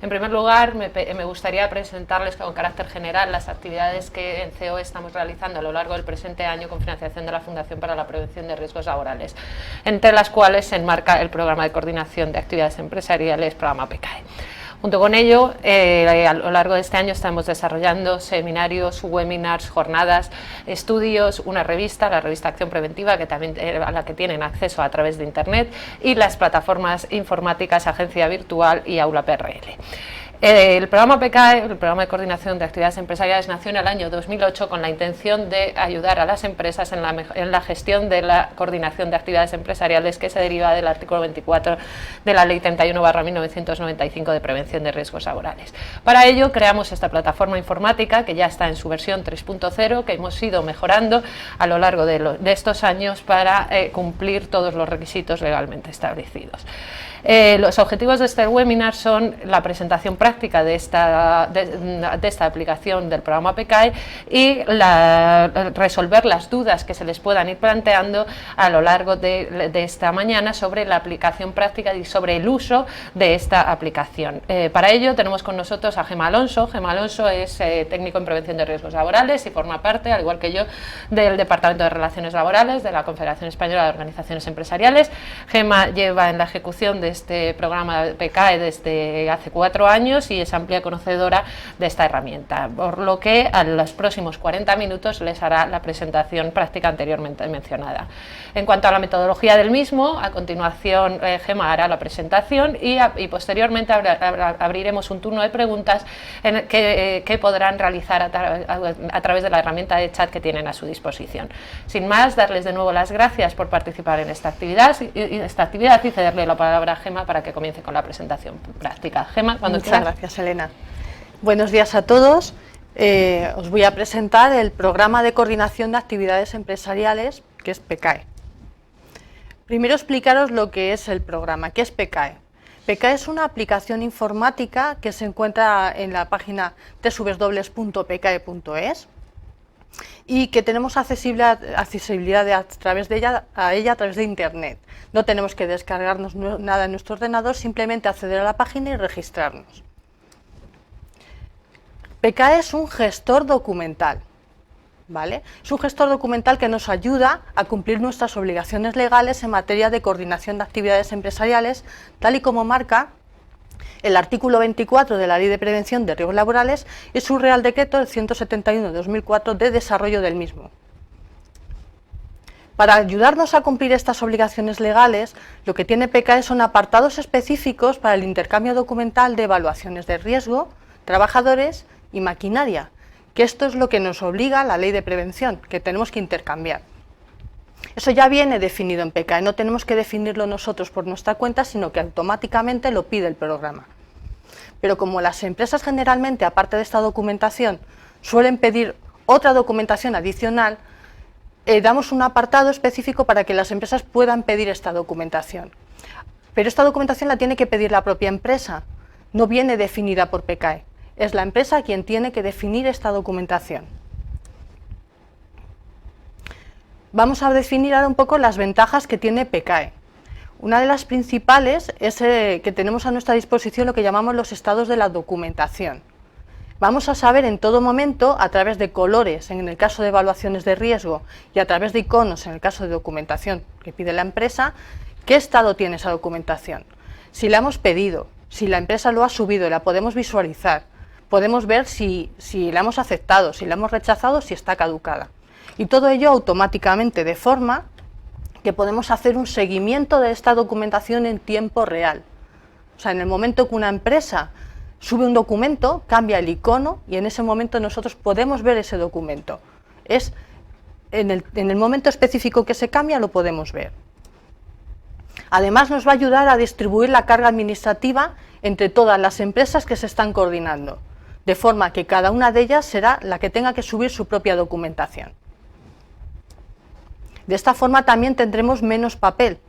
En primer lugar, me gustaría presentarles con carácter general las actividades que en CEO estamos realizando a lo largo del presente año con financiación de la Fundación para la Prevención de Riesgos Laborales, entre las cuales se enmarca el Programa de Coordinación de Actividades Empresariales, programa PECAE. Junto con ello, a lo largo de este año estamos desarrollando seminarios, webinars, jornadas, estudios, una revista, la revista Acción Preventiva, que también, a la que tienen acceso a través de Internet, y las plataformas informáticas Agencia Virtual y Aula PRL. El programa PECAE, el Programa de Coordinación de Actividades Empresariales, nació en el año 2008 con la intención de ayudar a las empresas en la gestión de la coordinación de actividades empresariales, que se deriva del artículo 24 de la Ley 31/1995 de Prevención de Riesgos Laborales. Para ello creamos esta plataforma informática, que ya está en su versión 3.0, que hemos ido mejorando a lo largo de estos años para cumplir todos los requisitos legalmente establecidos. Los objetivos de este webinar son la presentación práctica de esta aplicación del programa PECAE y resolver las dudas que se les puedan ir planteando a lo largo de esta mañana sobre la aplicación práctica y sobre el uso de esta aplicación. Para ello tenemos con nosotros a Gemma Alonso. Gemma Alonso es técnico en prevención de riesgos laborales y forma parte, al igual que yo, del Departamento de Relaciones Laborales de la Confederación Española de Organizaciones Empresariales. Gemma lleva en la ejecución de este programa PECAE desde hace 4 años y es amplia conocedora de esta herramienta, por lo que a los próximos 40 minutos les hará la presentación práctica anteriormente mencionada. En cuanto a la metodología del mismo, a continuación Gemma hará la presentación y posteriormente abriremos un turno de preguntas que podrán realizar a través de la herramienta de chat que tienen a su disposición. Sin más, darles de nuevo las gracias por participar en esta actividad y cederle la palabra a Gemma para que comience con la presentación práctica. Gemma, cuando Muchas gracias, Elena. Buenos días a todos. Os voy a presentar el Programa de Coordinación de Actividades Empresariales, que es PECAE. Primero explicaros lo que es el programa. ¿Qué es PECAE? PECAE es una aplicación informática que se encuentra en la página www.pecae.es y que tenemos accesibilidad a través de ella a través de Internet. No tenemos que descargarnos nada en nuestro ordenador, simplemente acceder a la página y registrarnos. PECAE es un gestor documental, ¿vale? Es un gestor documental que nos ayuda a cumplir nuestras obligaciones legales en materia de coordinación de actividades empresariales, tal y como marca el artículo 24 de la Ley de Prevención de Riesgos Laborales y su Real Decreto del 171/2004 de desarrollo del mismo. Para ayudarnos a cumplir estas obligaciones legales, lo que tiene PECAE son apartados específicos para el intercambio documental de evaluaciones de riesgo, trabajadores y maquinaria, que esto es lo que nos obliga la Ley de Prevención, que tenemos que intercambiar. Eso ya viene definido en PECAE, no tenemos que definirlo nosotros por nuestra cuenta, sino que automáticamente lo pide el programa. Pero como las empresas generalmente, aparte de esta documentación, suelen pedir otra documentación adicional, damos un apartado específico para que las empresas puedan pedir esta documentación. Pero esta documentación la tiene que pedir la propia empresa, no viene definida por PECAE. Es la empresa quien tiene que definir esta documentación. Vamos a definir ahora un poco las ventajas que tiene PECAE. Una de las principales es que tenemos a nuestra disposición lo que llamamos los estados de la documentación. Vamos a saber en todo momento, a través de colores en el caso de evaluaciones de riesgo y a través de iconos en el caso de documentación que pide la empresa, qué estado tiene esa documentación. Si la hemos pedido, si la empresa lo ha subido, la podemos visualizar, podemos ver si la hemos aceptado, si la hemos rechazado, si está caducada. Y todo ello automáticamente, de forma que podemos hacer un seguimiento de esta documentación en tiempo real. O sea, en el momento que una empresa sube un documento, cambia el icono y en ese momento nosotros podemos ver ese documento. En el momento específico que se cambia lo podemos ver. Además nos va a ayudar a distribuir la carga administrativa entre todas las empresas que se están coordinando, de forma que cada una de ellas será la que tenga que subir su propia documentación. De esta forma también tendremos menos papel.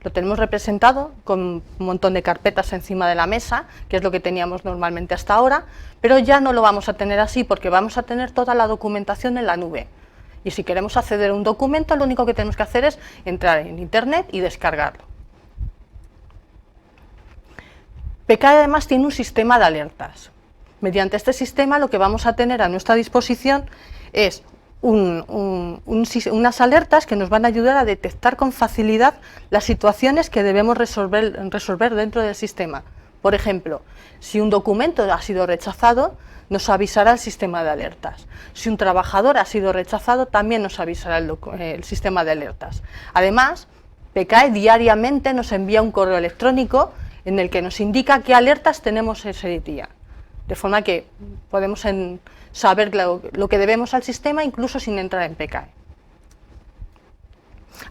Lo tenemos representado con un montón de carpetas encima de la mesa, que es lo que teníamos normalmente hasta ahora, pero ya no lo vamos a tener así porque vamos a tener toda la documentación en la nube. Y si queremos acceder a un documento, lo único que tenemos que hacer es entrar en Internet y descargarlo. PKE además tiene un sistema de alertas. Mediante este sistema lo que vamos a tener a nuestra disposición es unas alertas que nos van a ayudar a detectar con facilidad las situaciones que debemos resolver dentro del sistema. Por ejemplo, si un documento ha sido rechazado, nos avisará el sistema de alertas. Si un trabajador ha sido rechazado, también nos avisará el sistema de alertas. Además, PKE diariamente nos envía un correo electrónico en el que nos indica qué alertas tenemos ese día, de forma que podemos saber lo que debemos al sistema incluso sin entrar en PKE.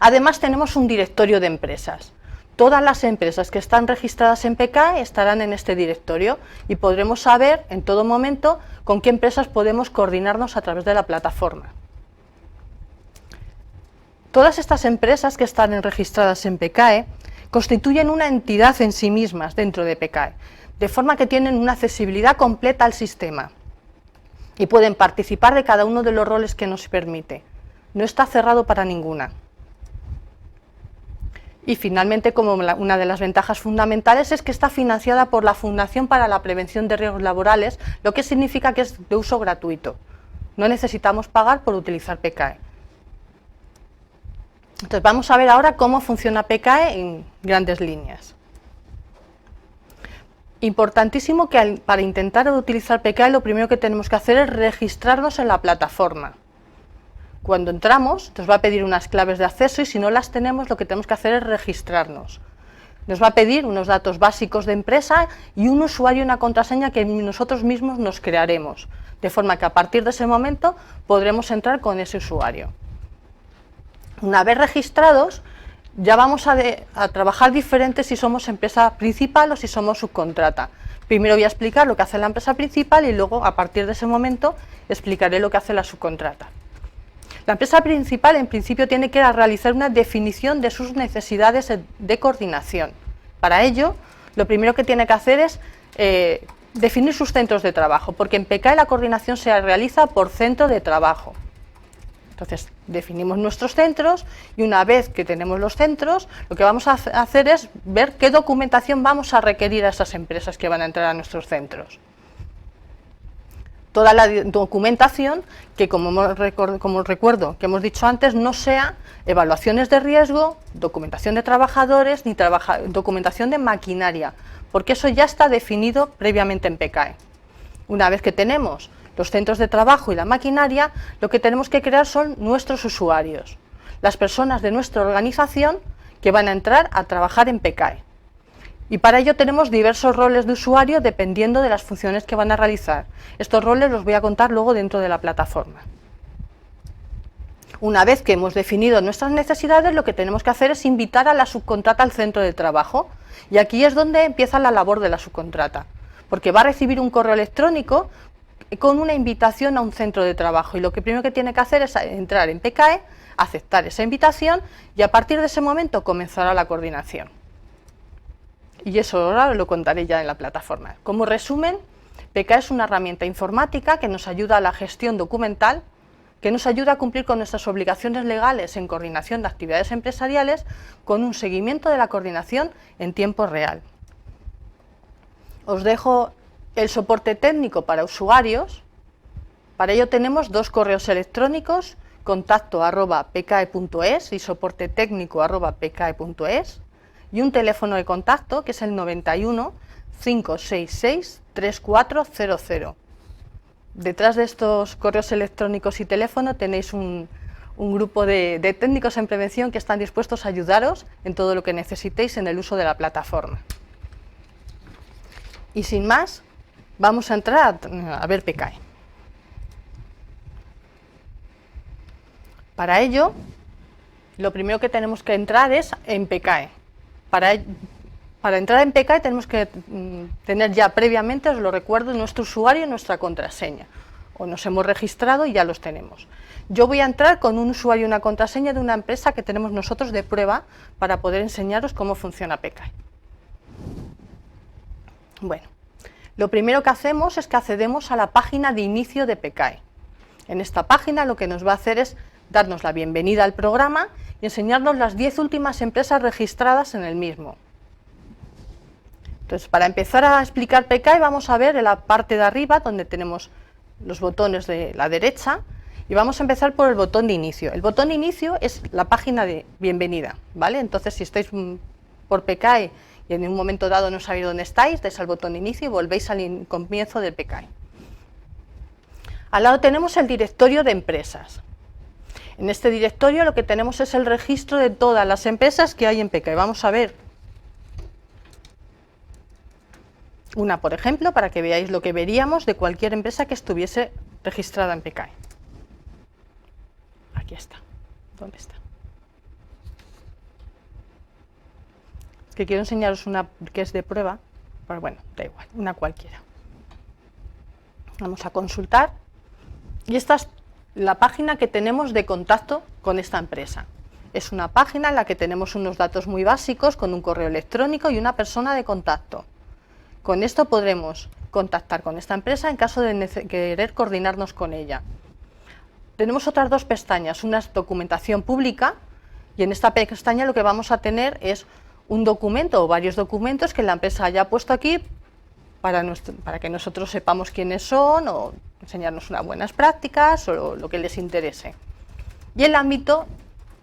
Además tenemos un directorio de empresas. Todas las empresas que están registradas en PKE estarán en este directorio y podremos saber en todo momento con qué empresas podemos coordinarnos a través de la plataforma. Todas estas empresas que están registradas en PKE constituyen una entidad en sí mismas dentro de PKE, de forma que tienen una accesibilidad completa al sistema y pueden participar de cada uno de los roles que nos permite. No está cerrado para ninguna. Y finalmente, como una de las ventajas fundamentales es que está financiada por la Fundación para la Prevención de Riesgos Laborales, lo que significa que es de uso gratuito. No necesitamos pagar por utilizar PKE. Entonces vamos a ver ahora cómo funciona PKE en grandes líneas. Importantísimo que para intentar utilizar PKE lo primero que tenemos que hacer es registrarnos en la plataforma. Cuando entramos nos va a pedir unas claves de acceso y si no las tenemos lo que tenemos que hacer es registrarnos. Nos va a pedir unos datos básicos de empresa y un usuario y una contraseña que nosotros mismos nos crearemos, de forma que a partir de ese momento podremos entrar con ese usuario. Una vez registrados, ya vamos a trabajar diferente si somos empresa principal o si somos subcontrata. Primero voy a explicar lo que hace la empresa principal y luego, a partir de ese momento, explicaré lo que hace la subcontrata. La empresa principal, en principio, tiene que realizar una definición de sus necesidades de coordinación. Para ello, lo primero que tiene que hacer es definir sus centros de trabajo, porque en PKE la coordinación se realiza por centro de trabajo. Entonces, definimos nuestros centros y una vez que tenemos los centros, lo que vamos a hacer es ver qué documentación vamos a requerir a esas empresas que van a entrar a nuestros centros. Toda la documentación que, como recuerdo que hemos dicho antes, no sea evaluaciones de riesgo, documentación de trabajadores ni documentación de maquinaria, porque eso ya está definido previamente en PKE. Una vez que tenemos los centros de trabajo y la maquinaria, lo que tenemos que crear son nuestros usuarios, las personas de nuestra organización que van a entrar a trabajar en PKE. Y para ello tenemos diversos roles de usuario dependiendo de las funciones que van a realizar. Estos roles los voy a contar luego dentro de la plataforma. Una vez que hemos definido nuestras necesidades, lo que tenemos que hacer es invitar a la subcontrata al centro de trabajo. Y aquí es donde empieza la labor de la subcontrata, porque va a recibir un correo electrónico con una invitación a un centro de trabajo y lo que primero que tiene que hacer es entrar en PKE, aceptar esa invitación y a partir de ese momento comenzará la coordinación. Y eso ahora lo contaré ya en la plataforma. Como resumen, PKE es una herramienta informática que nos ayuda a la gestión documental, que nos ayuda a cumplir con nuestras obligaciones legales en coordinación de actividades empresariales con un seguimiento de la coordinación en tiempo real. Os dejo el soporte técnico para usuarios. Para ello tenemos dos correos electrónicos, contacto@pkae.es y soporte técnico@pkae.es y un teléfono de contacto que es el 91 566 3400. Detrás de estos correos electrónicos y teléfono tenéis un grupo de técnicos en prevención que están dispuestos a ayudaros en todo lo que necesitéis en el uso de la plataforma. Y sin más, vamos a entrar a ver PKE. Para ello, lo primero que tenemos que entrar es en PKE. Para entrar en PKE tenemos que tener ya previamente, os lo recuerdo, nuestro usuario y nuestra contraseña. O nos hemos registrado y ya los tenemos. Yo voy a entrar con un usuario y una contraseña de una empresa que tenemos nosotros de prueba para poder enseñaros cómo funciona PKE. Bueno. Lo primero que hacemos es que accedemos a la página de inicio de PKE. En esta página lo que nos va a hacer es darnos la bienvenida al programa y enseñarnos las 10 últimas empresas registradas en el mismo. Entonces, para empezar a explicar PKI vamos a ver en la parte de arriba donde tenemos los botones de la derecha y vamos a empezar por el botón de inicio. El botón de inicio es la página de bienvenida, ¿vale? Entonces, si estáis por PKI y en un momento dado no sabéis dónde estáis, dais al botón de inicio y volvéis al comienzo del PKI. Al lado tenemos el directorio de empresas. En este directorio lo que tenemos es el registro de todas las empresas que hay en PKI. Vamos a ver una, por ejemplo, para que veáis lo que veríamos de cualquier empresa que estuviese registrada en PKI. Aquí está. ¿Dónde está? Es que quiero enseñaros una que es de prueba, pero bueno, da igual, una cualquiera. Vamos a consultar. Y esta es la página que tenemos de contacto con esta empresa. Es una página en la que tenemos unos datos muy básicos con un correo electrónico y una persona de contacto. Con esto podremos contactar con esta empresa en caso de querer coordinarnos con ella. Tenemos otras dos pestañas, una es documentación pública y en esta pestaña lo que vamos a tener es un documento o varios documentos que la empresa haya puesto aquí para que nosotros sepamos quiénes son o enseñarnos unas buenas prácticas o lo que les interese. Y el ámbito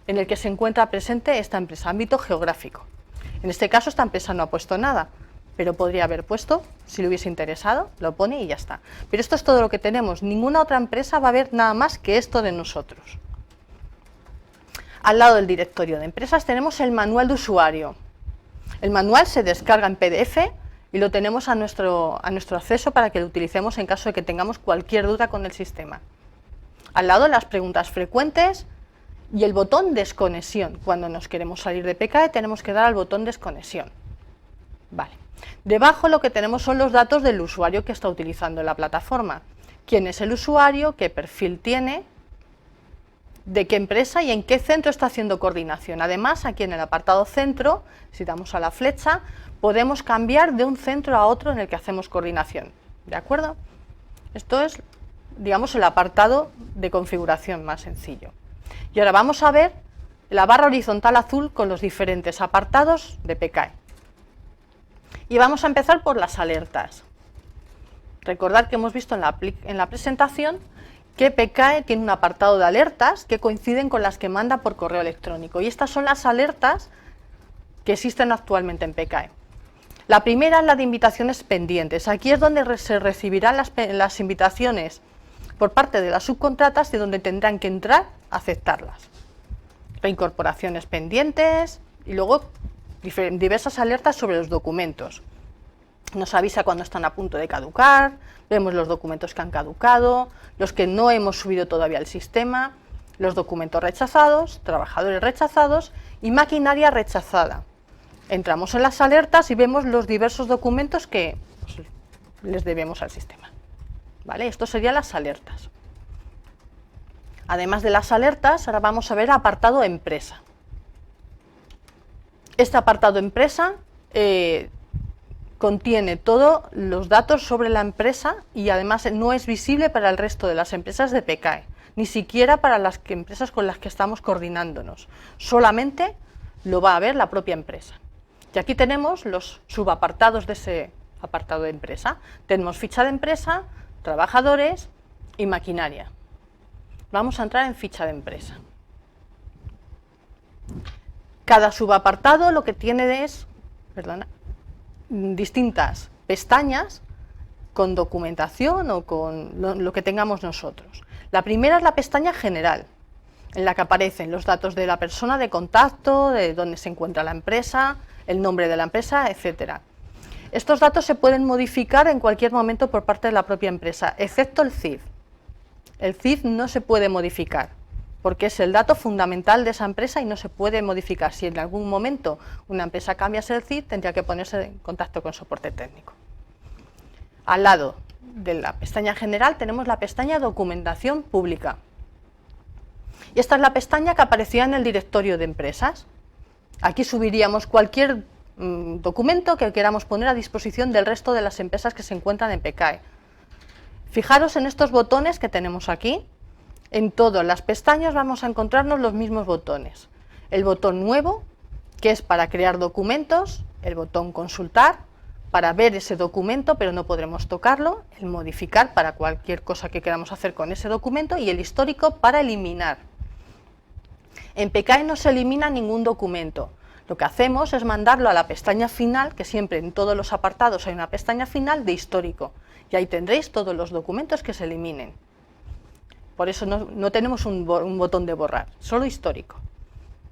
en el que se encuentra presente esta empresa, ámbito geográfico. En este caso esta empresa no ha puesto nada, pero podría haber puesto, si le hubiese interesado, lo pone y ya está. Pero esto es todo lo que tenemos, ninguna otra empresa va a ver nada más que esto de nosotros. Al lado del directorio de empresas tenemos el manual de usuario. El manual se descarga en PDF y lo tenemos a nuestro acceso para que lo utilicemos en caso de que tengamos cualquier duda con el sistema. Al lado las preguntas frecuentes y el botón desconexión. Cuando nos queremos salir de PKI tenemos que dar al botón desconexión. Vale. Debajo lo que tenemos son los datos del usuario que está utilizando la plataforma. ¿Quién es el usuario? ¿Qué perfil tiene? ¿De qué empresa y en qué centro está haciendo coordinación? Además, aquí en el apartado centro, si damos a la flecha, podemos cambiar de un centro a otro en el que hacemos coordinación. ¿De acuerdo? Esto es, digamos, el apartado de configuración más sencillo. Y ahora vamos a ver la barra horizontal azul con los diferentes apartados de PKI. Y vamos a empezar por las alertas. Recordad que hemos visto en la presentación que PKI tiene un apartado de alertas que coinciden con las que manda por correo electrónico. Y estas son las alertas que existen actualmente en PKI. La primera es la de invitaciones pendientes. Aquí es donde se recibirán las invitaciones por parte de las subcontratas y donde tendrán que entrar a aceptarlas. Reincorporaciones pendientes y luego diversas alertas sobre los documentos. Nos avisa cuando están a punto de caducar, vemos los documentos que han caducado, los que no hemos subido todavía al sistema, los documentos rechazados, trabajadores rechazados y maquinaria rechazada. Entramos en las alertas y vemos los diversos documentos que les debemos al sistema. ¿Vale? Esto serían las alertas. Además de las alertas, ahora vamos a ver apartado empresa. Este apartado empresa contiene todos los datos sobre la empresa y además no es visible para el resto de las empresas de PKI, ni siquiera para las empresas con las que estamos coordinándonos. Solamente lo va a ver la propia empresa. Y aquí tenemos los subapartados de ese apartado de empresa. Tenemos ficha de empresa, trabajadores y maquinaria. Vamos a entrar en ficha de empresa. Cada subapartado lo que tiene es, distintas pestañas con documentación o con lo que tengamos nosotros. La primera es la pestaña general, en la que aparecen los datos de la persona de contacto, de dónde se encuentra la empresa, el nombre de la empresa, etc. Estos datos se pueden modificar en cualquier momento por parte de la propia empresa, excepto el CIF. El CIF no se puede modificar, porque es el dato fundamental de esa empresa y no se puede modificar. Si en algún momento una empresa cambiase el CIF, tendría que ponerse en contacto con soporte técnico. Al lado de la pestaña general tenemos la pestaña documentación pública. Y esta es la pestaña que aparecía en el directorio de empresas. Aquí subiríamos cualquier documento que queramos poner a disposición del resto de las empresas que se encuentran en PKI. Fijaros en estos botones que tenemos aquí. En todas las pestañas vamos a encontrarnos los mismos botones. El botón nuevo, que es para crear documentos, el botón consultar, para ver ese documento, pero no podremos tocarlo, el modificar para cualquier cosa que queramos hacer con ese documento y el histórico para eliminar. En PKE no se elimina ningún documento. Lo que hacemos es mandarlo a la pestaña final, que siempre en todos los apartados hay una pestaña final de histórico, y ahí tendréis todos los documentos que se eliminen. Por eso no tenemos un botón de borrar, solo histórico.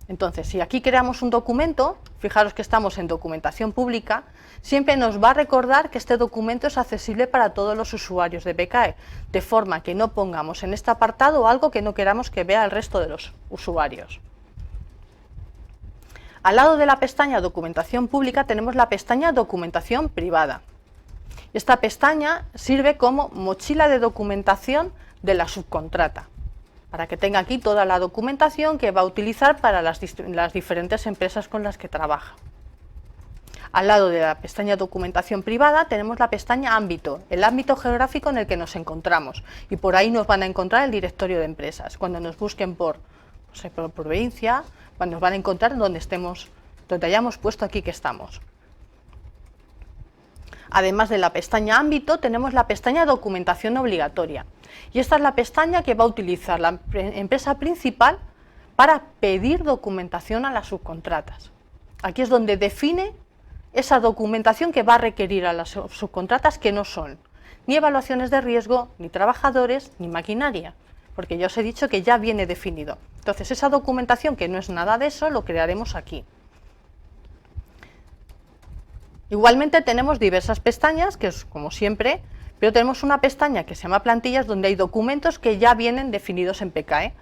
Entonces, si aquí creamos un documento, fijaros que estamos en documentación pública, siempre nos va a recordar que este documento es accesible para todos los usuarios de PKE, de forma que no pongamos en este apartado algo que no queramos que vea el resto de los usuarios. Al lado de la pestaña Documentación Pública tenemos la pestaña Documentación Privada. Esta pestaña sirve como mochila de documentación de la subcontrata, para que tenga aquí toda la documentación que va a utilizar para las diferentes empresas con las que trabaja. Al lado de la pestaña Documentación Privada tenemos la pestaña Ámbito, el ámbito geográfico en el que nos encontramos, y por ahí nos van a encontrar el directorio de empresas. Cuando nos busquen por provincia, nos van a encontrar donde hayamos puesto aquí que estamos. Además de la pestaña Ámbito, tenemos la pestaña Documentación Obligatoria. Y esta es la pestaña que va a utilizar la empresa principal para pedir documentación a las subcontratas. Aquí es donde define esa documentación que va a requerir a las subcontratas, que no son ni evaluaciones de riesgo, ni trabajadores, ni maquinaria, porque ya os he dicho que ya viene definido. Entonces, esa documentación, que no es nada de eso, lo crearemos aquí. Igualmente tenemos diversas pestañas, que es como siempre, pero tenemos una pestaña que se llama Plantillas, donde hay documentos que ya vienen definidos en PKE,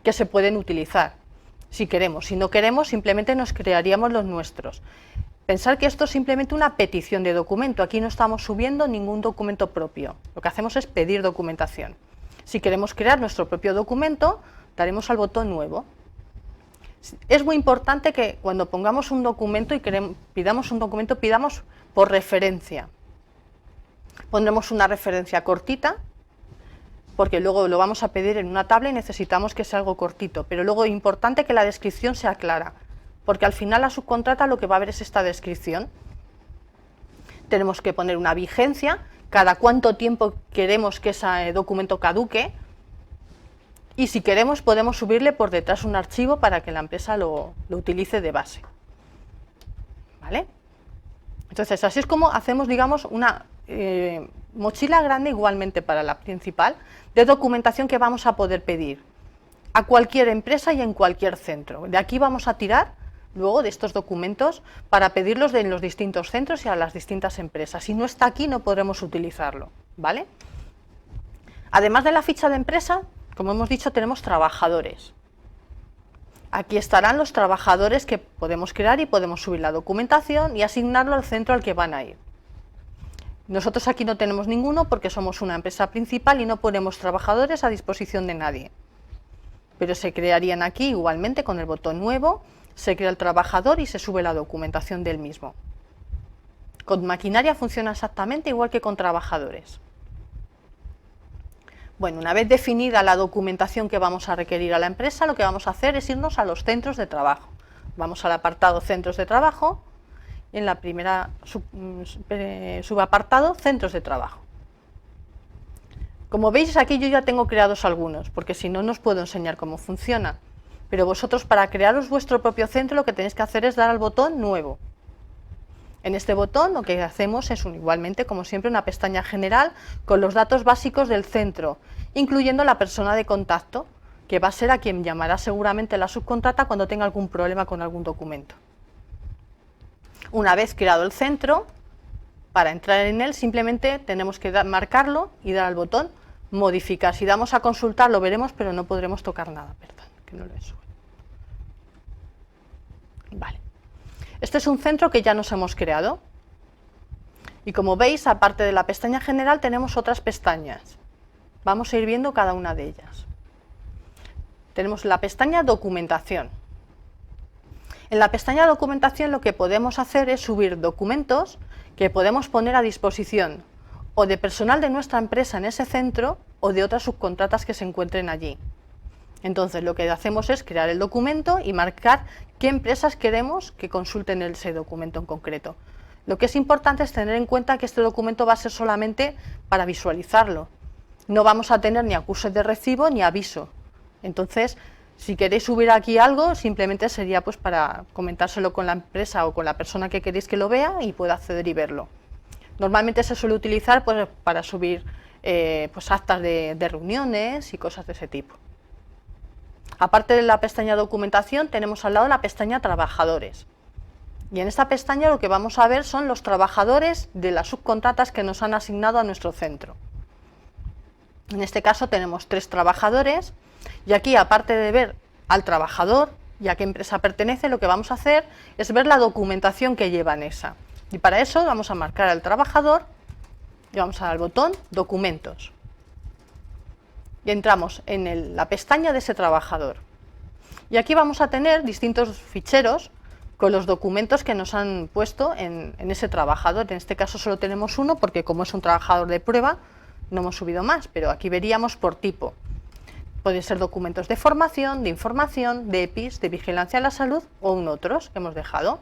que se pueden utilizar si queremos. Si no queremos, simplemente nos crearíamos los nuestros. Pensar que esto es simplemente una petición de documento. Aquí no estamos subiendo ningún documento propio. Lo que hacemos es pedir documentación. Si queremos crear nuestro propio documento, daremos al botón Nuevo. Es muy importante que cuando pongamos un documento y pidamos un documento, pidamos por referencia. Pondremos una referencia cortita, porque luego lo vamos a pedir en una tabla y necesitamos que sea algo cortito, pero luego es importante que la descripción sea clara, porque al final la subcontrata lo que va a ver es esta descripción. Tenemos que poner una vigencia, cada cuánto tiempo queremos que ese documento caduque, y si queremos podemos subirle por detrás un archivo para que la empresa lo utilice de base. ¿Vale? Entonces, así es como hacemos, digamos, una mochila grande igualmente para la principal de documentación que vamos a poder pedir a cualquier empresa y en cualquier centro. De aquí vamos a tirar luego de estos documentos para pedirlos en los distintos centros y a las distintas empresas. Si no está aquí no podremos utilizarlo, ¿vale? Además de la ficha de empresa, como hemos dicho, tenemos trabajadores. Aquí estarán los trabajadores que podemos crear y podemos subir la documentación y asignarlo al centro al que van a ir. Nosotros aquí no tenemos ninguno porque somos una empresa principal y no ponemos trabajadores a disposición de nadie. Pero se crearían aquí igualmente con el botón Nuevo, se crea el trabajador y se sube la documentación del mismo. Con maquinaria funciona exactamente igual que con trabajadores. Bueno, una vez definida la documentación que vamos a requerir a la empresa, lo que vamos a hacer es irnos a los centros de trabajo. Vamos al apartado Centros de Trabajo y en la primera subapartado Centros de Trabajo. Como veis, aquí yo ya tengo creados algunos, porque si no, no os puedo enseñar cómo funciona. Pero vosotros, para crearos vuestro propio centro, lo que tenéis que hacer es dar al botón Nuevo. En este botón lo que hacemos es igualmente, como siempre, una pestaña general con los datos básicos del centro, incluyendo la persona de contacto, que va a ser a quien llamará seguramente la subcontrata cuando tenga algún problema con algún documento. Una vez creado el centro, para entrar en él simplemente tenemos que marcarlo y dar al botón Modificar. Si damos a consultar lo veremos, pero no podremos tocar nada. Perdón, que no lo he subido. Vale. Este es un centro que ya nos hemos creado. Y como veis, aparte de la pestaña general, tenemos otras pestañas. Vamos a ir viendo cada una de ellas. Tenemos la pestaña Documentación. En la pestaña Documentación lo que podemos hacer es subir documentos que podemos poner a disposición o de personal de nuestra empresa en ese centro o de otras subcontratas que se encuentren allí. Entonces lo que hacemos es crear el documento y marcar qué empresas queremos que consulten ese documento en concreto. Lo que es importante es tener en cuenta que este documento va a ser solamente para visualizarlo. No vamos a tener ni acuse de recibo ni aviso. Entonces, si queréis subir aquí algo, simplemente sería pues para comentárselo con la empresa o con la persona que queréis que lo vea y pueda acceder y verlo. Normalmente se suele utilizar pues, para subir pues actas de reuniones y cosas de ese tipo. Aparte de la pestaña documentación, tenemos al lado la pestaña trabajadores. Y en esta pestaña lo que vamos a ver son los trabajadores de las subcontratas que nos han asignado a nuestro centro. En este caso tenemos 3 trabajadores y aquí, aparte de ver al trabajador y a qué empresa pertenece, lo que vamos a hacer es ver la documentación que lleva en esa. Y para eso vamos a marcar al trabajador y vamos a dar al botón documentos. Y entramos en la pestaña de ese trabajador. Y aquí vamos a tener distintos ficheros con los documentos que nos han puesto en ese trabajador. En este caso solo tenemos uno porque como es un trabajador de prueba no hemos subido más, pero aquí veríamos por tipo. Pueden ser documentos de formación, de información, de EPIs, de vigilancia de la salud o otros que hemos dejado.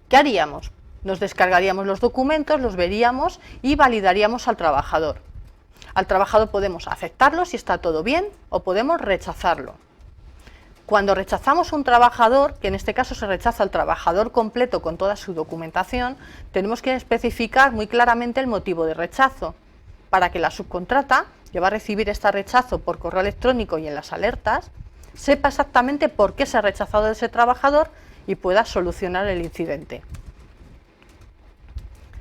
¿Qué haríamos? Nos descargaríamos los documentos, los veríamos y validaríamos al trabajador. Al trabajador podemos aceptarlo si está todo bien o podemos rechazarlo. Cuando rechazamos un trabajador, que en este caso se rechaza al trabajador completo con toda su documentación, tenemos que especificar muy claramente el motivo de rechazo, para que la subcontrata, que va a recibir este rechazo por correo electrónico y en las alertas, sepa exactamente por qué se ha rechazado a ese trabajador y pueda solucionar el incidente.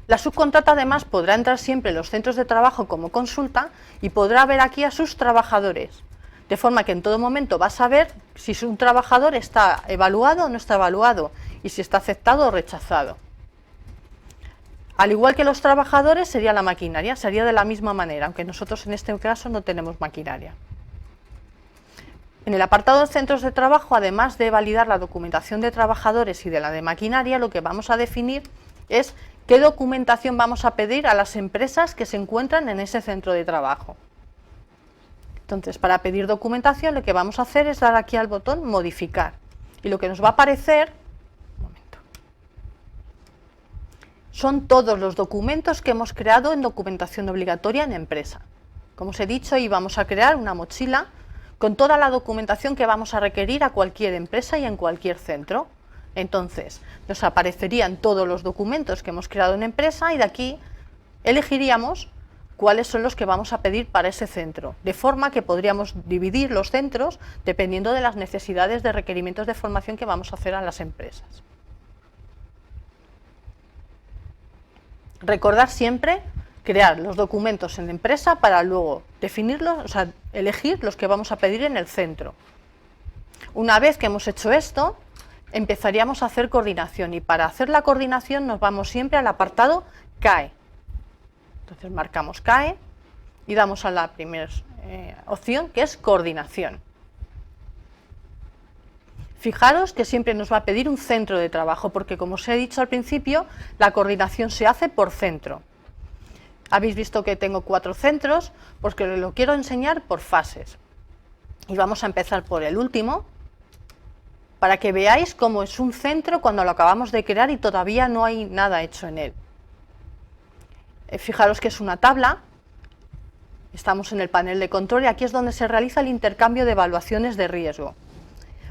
La subcontrata además podrá entrar siempre en los centros de trabajo como consulta y podrá ver aquí a sus trabajadores. De forma que en todo momento va a saber si un trabajador está evaluado o no está evaluado y si está aceptado o rechazado. Al igual que los trabajadores sería la maquinaria, sería de la misma manera, aunque nosotros en este caso no tenemos maquinaria. En el apartado de centros de trabajo, además de validar la documentación de trabajadores y de la de maquinaria, lo que vamos a definir es qué documentación vamos a pedir a las empresas que se encuentran en ese centro de trabajo. Entonces, para pedir documentación lo que vamos a hacer es dar aquí al botón modificar y lo que nos va a aparecer son todos los documentos que hemos creado en documentación obligatoria en empresa. Como os he dicho, ahí vamos a crear una mochila con toda la documentación que vamos a requerir a cualquier empresa y en cualquier centro. Entonces, nos aparecerían todos los documentos que hemos creado en empresa y de aquí elegiríamos cuáles son los que vamos a pedir para ese centro, de forma que podríamos dividir los centros dependiendo de las necesidades de requerimientos de formación que vamos a hacer a las empresas. Recordar siempre crear los documentos en la empresa para luego definirlos, o sea, elegir los que vamos a pedir en el centro. Una vez que hemos hecho esto, empezaríamos a hacer coordinación y para hacer la coordinación nos vamos siempre al apartado CAE. Entonces marcamos CAE y damos a la primera opción que es coordinación. Fijaros que siempre nos va a pedir un centro de trabajo porque como os he dicho al principio, la coordinación se hace por centro. Habéis visto que tengo 4 centros, pues que lo quiero enseñar por fases. Y vamos a empezar por el último, para que veáis cómo es un centro cuando lo acabamos de crear y todavía no hay nada hecho en él. Fijaros que es una tabla, estamos en el panel de control y aquí es donde se realiza el intercambio de evaluaciones de riesgo.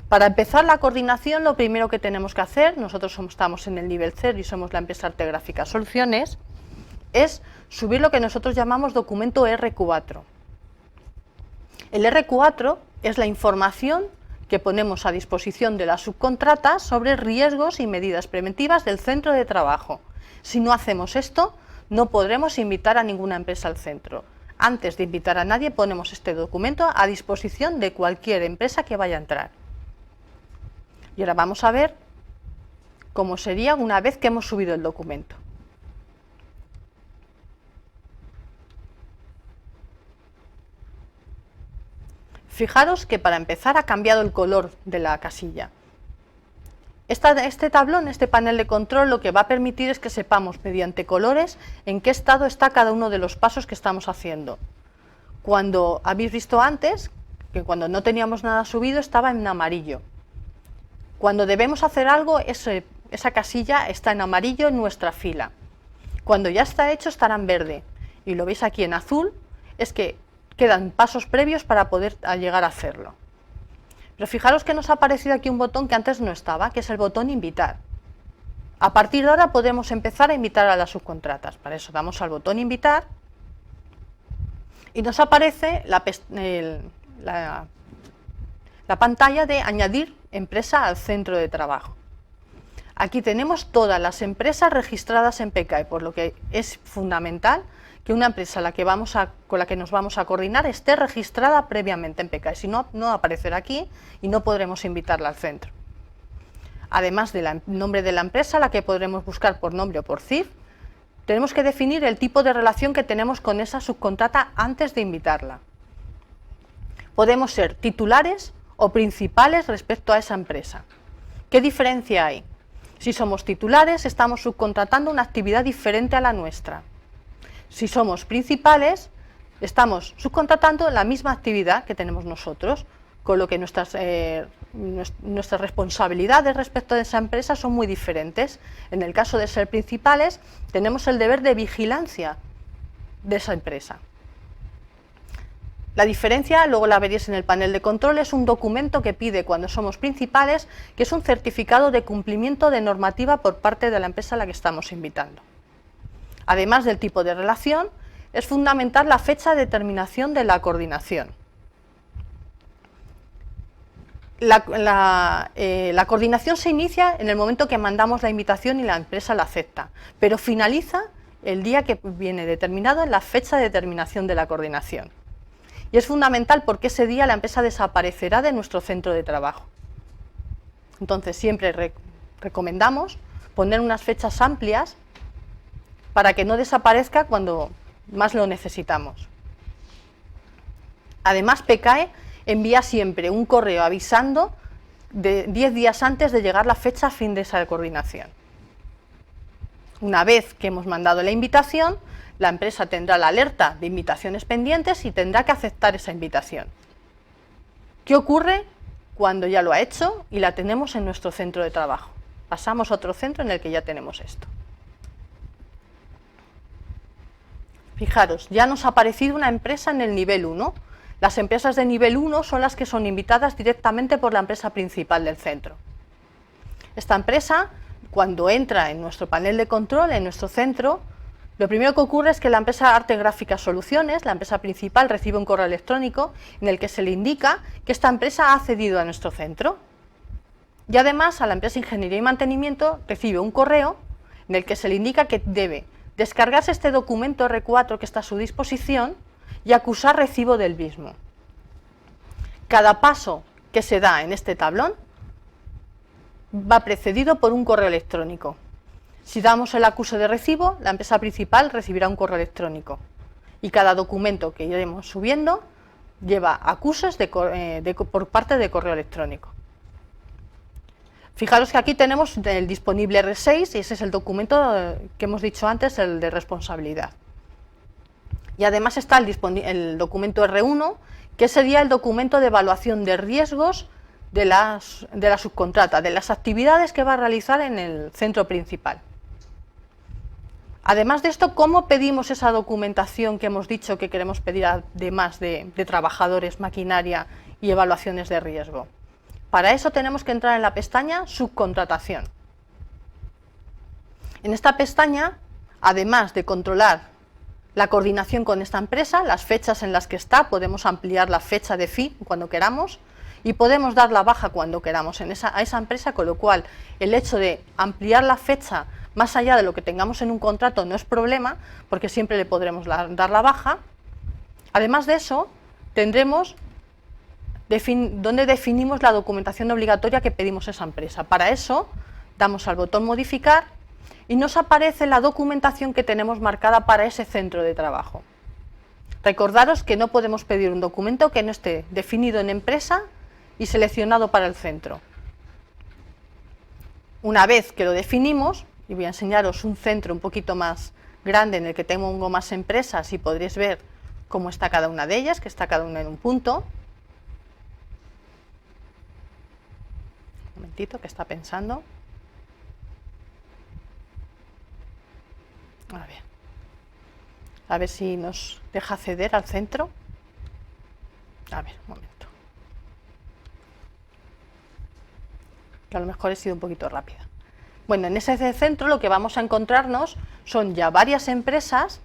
Para empezar la coordinación, lo primero que tenemos que hacer, nosotros estamos en el nivel 0 y somos la empresa Artegráfica Soluciones, es subir lo que nosotros llamamos documento R4. El R4 es la información que ponemos a disposición de las subcontratas sobre riesgos y medidas preventivas del centro de trabajo. Si no hacemos esto, no podremos invitar a ninguna empresa al centro. Antes de invitar a nadie, ponemos este documento a disposición de cualquier empresa que vaya a entrar. Y ahora vamos a ver cómo sería una vez que hemos subido el documento. Fijaros que para empezar ha cambiado el color de la casilla. Este tablón, este panel de control, lo que va a permitir es que sepamos mediante colores en qué estado está cada uno de los pasos que estamos haciendo. Cuando habéis visto antes, que cuando no teníamos nada subido estaba en amarillo. Cuando debemos hacer algo, ese esa casilla está en amarillo en nuestra fila. Cuando ya está hecho estará en verde, y lo veis aquí en azul, es que quedan pasos previos para poder llegar a hacerlo. Pero fijaros que nos ha aparecido aquí un botón que antes no estaba, que es el botón invitar. A partir de ahora podemos empezar a invitar a las subcontratas. Para eso damos al botón invitar y nos aparece la pantalla de añadir empresa al centro de trabajo. Aquí tenemos todas las empresas registradas en PKE, por lo que es fundamental que una empresa con la que nos vamos a coordinar esté registrada previamente en PKE, si no, no aparecerá aquí y no podremos invitarla al centro. Además del nombre de la empresa, la que podremos buscar por nombre o por CIF, tenemos que definir el tipo de relación que tenemos con esa subcontrata antes de invitarla. Podemos ser titulares o principales respecto a esa empresa. ¿Qué diferencia hay? Si somos titulares, estamos subcontratando una actividad diferente a la nuestra. Si somos principales, estamos subcontratando la misma actividad que tenemos nosotros, con lo que nuestras responsabilidades respecto de esa empresa son muy diferentes. En el caso de ser principales, tenemos el deber de vigilancia de esa empresa. La diferencia, luego la veréis en el panel de control, es un documento que pide cuando somos principales, que es un certificado de cumplimiento de normativa por parte de la empresa a la que estamos invitando. Además del tipo de relación, es fundamental la fecha de terminación de la coordinación. La coordinación se inicia en el momento que mandamos la invitación y la empresa la acepta, pero finaliza el día que viene determinado en la fecha de terminación de la coordinación. Y es fundamental porque ese día la empresa desaparecerá de nuestro centro de trabajo. Entonces siempre recomendamos poner unas fechas amplias para que no desaparezca cuando más lo necesitamos. Además, PKE envía siempre un correo avisando de 10 días antes de llegar la fecha fin de esa coordinación. Una vez que hemos mandado la invitación, la empresa tendrá la alerta de invitaciones pendientes y tendrá que aceptar esa invitación. ¿Qué ocurre cuando ya lo ha hecho y la tenemos en nuestro centro de trabajo? Pasamos a otro centro en el que ya tenemos esto. Fijaros, ya nos ha aparecido una empresa en el nivel 1. Las empresas de nivel 1 son las que son invitadas directamente por la empresa principal del centro. Esta empresa, cuando entra en nuestro panel de control, en nuestro centro, lo primero que ocurre es que la empresa Arte Gráfica Soluciones, la empresa principal, recibe un correo electrónico en el que se le indica que esta empresa ha accedido a nuestro centro. Y además a la empresa Ingeniería y Mantenimiento recibe un correo en el que se le indica que debe descargarse este documento R4 que está a su disposición y acusar recibo del mismo. Cada paso que se da en este tablón va precedido por un correo electrónico. Si damos el acuse de recibo, la empresa principal recibirá un correo electrónico y cada documento que iremos subiendo lleva acuses por parte de correo electrónico. Fijaros que aquí tenemos el disponible R6 y ese es el documento que hemos dicho antes, el de responsabilidad. Y además está el documento R1, que sería el documento de evaluación de riesgos de la subcontrata, de las actividades que va a realizar en el centro principal. Además de esto, ¿cómo pedimos esa documentación que hemos dicho que queremos pedir además de trabajadores, maquinaria y evaluaciones de riesgo? Para eso tenemos que entrar en la pestaña Subcontratación. En esta pestaña, además de controlar la coordinación con esta empresa, las fechas en las que está, podemos ampliar la fecha de fin cuando queramos y podemos dar la baja cuando queramos a esa empresa, con lo cual el hecho de ampliar la fecha más allá de lo que tengamos en un contrato no es problema, porque siempre le podremos dar la baja. Además de eso, tendremos donde definimos la documentación obligatoria que pedimos a esa empresa. Para eso, damos al botón Modificar y nos aparece la documentación que tenemos marcada para ese centro de trabajo. Recordaros que no podemos pedir un documento que no esté definido en empresa y seleccionado para el centro. Una vez que lo definimos, y voy a enseñaros un centro un poquito más grande en el que tengo más empresas y podréis ver cómo está cada una de ellas, que está cada una en un punto. Un momentito, que está pensando. A ver si nos deja acceder al centro. A ver, un momento. Que a lo mejor he sido un poquito rápida. Bueno, en ese centro lo que vamos a encontrarnos son ya varias empresas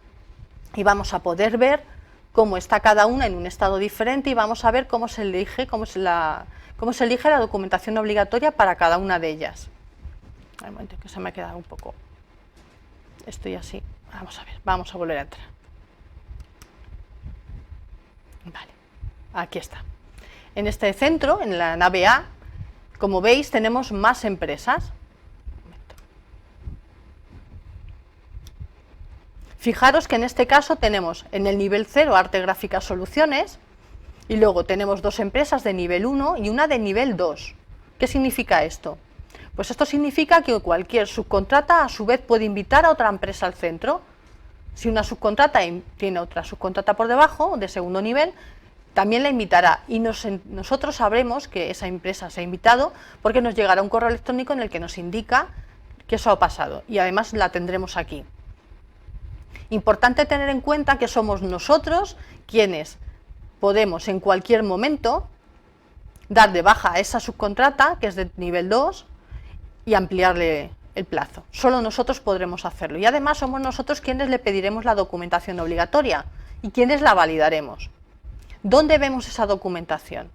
y vamos a poder ver cómo está cada una en un estado diferente y vamos a ver cómo se elige, cómo se elige la documentación obligatoria para cada una de ellas. Un momento, que se me ha quedado un poco. Estoy así. Vamos a ver, vamos a volver a entrar. Vale, aquí está. En este centro, en la nave A, como veis, tenemos más empresas. Fijaros que en este caso tenemos en el nivel 0 Arte Gráfica Soluciones y luego tenemos 2 empresas de nivel 1 y una de nivel 2. ¿Qué significa esto? Pues esto significa que cualquier subcontrata a su vez puede invitar a otra empresa al centro. Si una subcontrata tiene otra subcontrata por debajo, de segundo nivel, también la invitará y nosotros sabremos que esa empresa se ha invitado porque nos llegará un correo electrónico en el que nos indica que eso ha pasado y además la tendremos aquí. Importante tener en cuenta que somos nosotros quienes podemos en cualquier momento dar de baja a esa subcontrata, que es de nivel 2, y ampliarle el plazo. Solo nosotros podremos hacerlo. Y además somos nosotros quienes le pediremos la documentación obligatoria y quienes la validaremos. ¿Dónde vemos esa documentación?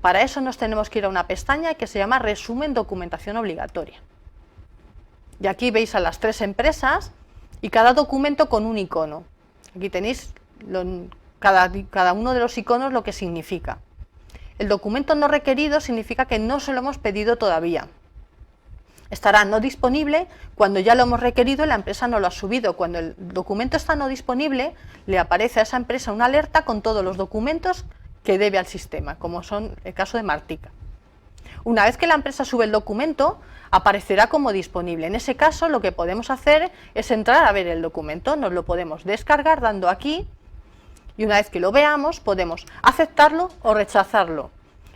Para eso nos tenemos que ir a una pestaña que se llama Resumen Documentación Obligatoria. Y aquí veis a las 3 empresas y cada documento con un icono. Aquí tenéis cada uno de los iconos lo que significa. El documento no requerido significa que no se lo hemos pedido todavía. Estará no disponible cuando ya lo hemos requerido y la empresa no lo ha subido. Cuando el documento está no disponible, le aparece a esa empresa una alerta con todos los documentos que debe al sistema, como son el caso de Martica. Una vez que la empresa sube el documento, aparecerá como disponible. En ese caso, lo que podemos hacer es entrar a ver el documento. Nos lo podemos descargar dando aquí y una vez que lo veamos, podemos aceptarlo o rechazarlo.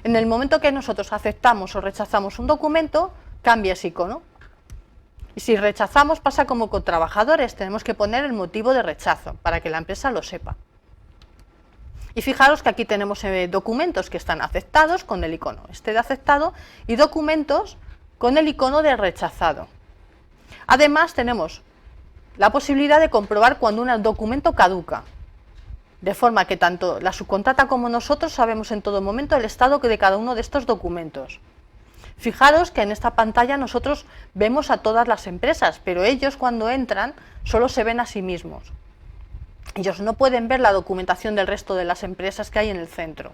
En el momento que nosotros aceptamos o rechazamos un documento, cambia ese icono. Y si rechazamos, pasa como con trabajadores. Tenemos que poner el motivo de rechazo para que la empresa lo sepa. Y fijaros que aquí tenemos documentos que están aceptados con el icono de aceptado y documentos con el icono de rechazado. Además tenemos la posibilidad de comprobar cuando un documento caduca, de forma que tanto la subcontrata como nosotros sabemos en todo momento el estado de cada uno de estos documentos. Fijaros que en esta pantalla nosotros vemos a todas las empresas, pero ellos cuando entran solo se ven a sí mismos. Ellos no pueden ver la documentación del resto de las empresas que hay en el centro.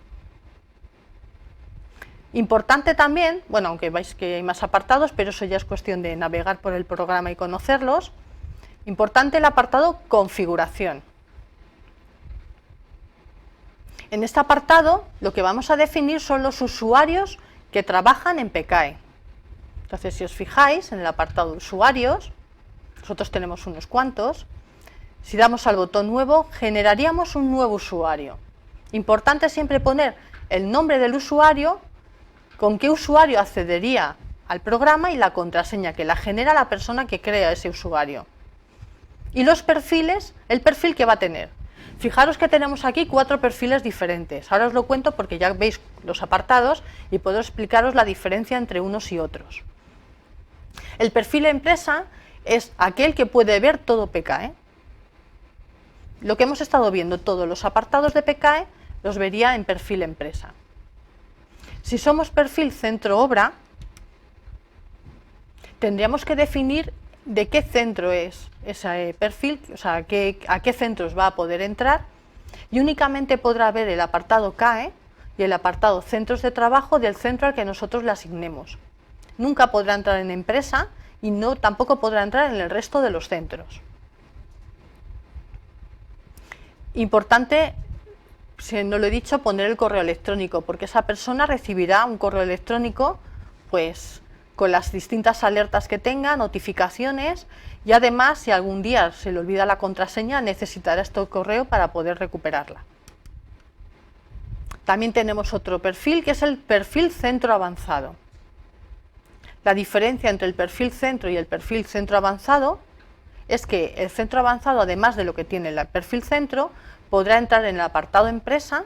Importante también, bueno, aunque veis que hay más apartados, pero eso ya es cuestión de navegar por el programa y conocerlos. Importante el apartado configuración. En este apartado lo que vamos a definir son los usuarios que trabajan en PKE. Entonces, si os fijáis en el apartado de usuarios, nosotros tenemos unos cuantos. Si damos al botón nuevo, generaríamos un nuevo usuario. Importante siempre poner el nombre del usuario, con qué usuario accedería al programa y la contraseña que la genera la persona que crea ese usuario. Y los perfiles, el perfil que va a tener. Fijaros que tenemos aquí 4 perfiles diferentes. Ahora os lo cuento porque ya veis los apartados y puedo explicaros la diferencia entre unos y otros. El perfil empresa es aquel que puede ver todo PKE. Lo que hemos estado viendo, todos los apartados de PKE, los vería en perfil empresa. Si somos perfil centro obra, tendríamos que definir de qué centro es ese perfil, o sea, a qué centros va a poder entrar, y únicamente podrá ver el apartado CAE y el apartado centros de trabajo del centro al que nosotros le asignemos. Nunca podrá entrar en empresa y tampoco podrá entrar en el resto de los centros. Importante, si no lo he dicho, poner el correo electrónico, porque esa persona recibirá un correo electrónico pues con las distintas alertas que tenga, notificaciones, y además si algún día se le olvida la contraseña necesitará este correo para poder recuperarla. También tenemos otro perfil que es el perfil centro avanzado. La diferencia entre el perfil centro y el perfil centro avanzado es que el centro avanzado, además de lo que tiene el perfil centro, podrá entrar en el apartado empresa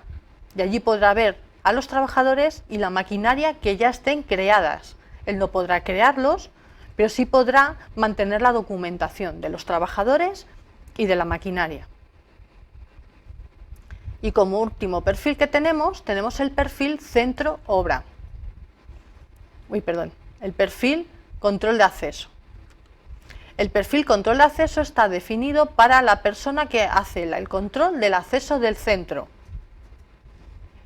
y allí podrá ver a los trabajadores y la maquinaria que ya estén creadas. Él no podrá crearlos, pero sí podrá mantener la documentación de los trabajadores y de la maquinaria. Y como último perfil que tenemos el perfil centro obra. El perfil control de acceso. El perfil control de acceso está definido para la persona que hace el control del acceso del centro.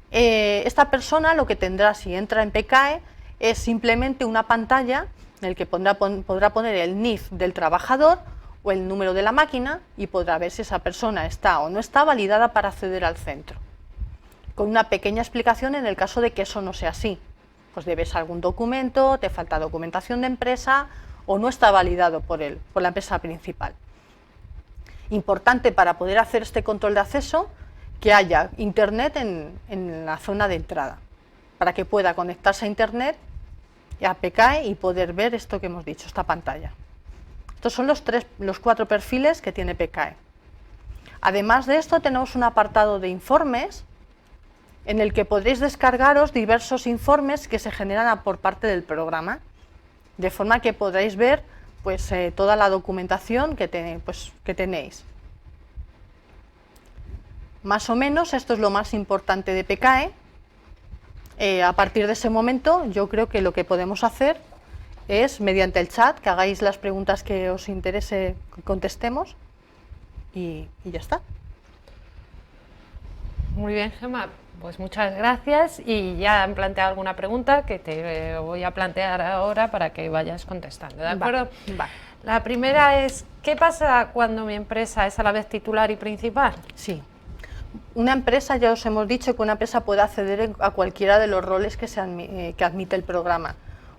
Esta persona lo que tendrá si entra en PKE es simplemente una pantalla en la que podrá poner el NIF del trabajador o el número de la máquina y podrá ver si esa persona está o no está validada para acceder al centro. Con una pequeña explicación en el caso de que eso no sea así. Pues debes algún documento, te falta documentación de empresa o no está validado por la empresa principal. Importante para poder hacer este control de acceso que haya internet en la zona de entrada, para que pueda conectarse a internet y a PKE y poder ver esto que hemos dicho, esta pantalla. Estos son los 4 perfiles que tiene PKE. Además de esto tenemos un apartado de informes en el que podréis descargaros diversos informes que se generan por parte del programa, de forma que podréis ver pues, toda la documentación que tenéis. Más o menos esto es lo más importante de PKE. A partir de ese momento yo creo que lo que podemos hacer es, mediante el chat, que hagáis las preguntas que os interese, que contestemos y ya está. Muy bien, Gemma. Pues muchas gracias y ya han planteado alguna pregunta que te voy a plantear ahora para que vayas contestando, ¿de acuerdo? Vale. La primera es, ¿qué pasa cuando mi empresa es a la vez titular y principal? Sí. Una empresa, ya os hemos dicho que una empresa puede acceder a cualquiera de los roles que admite el programa.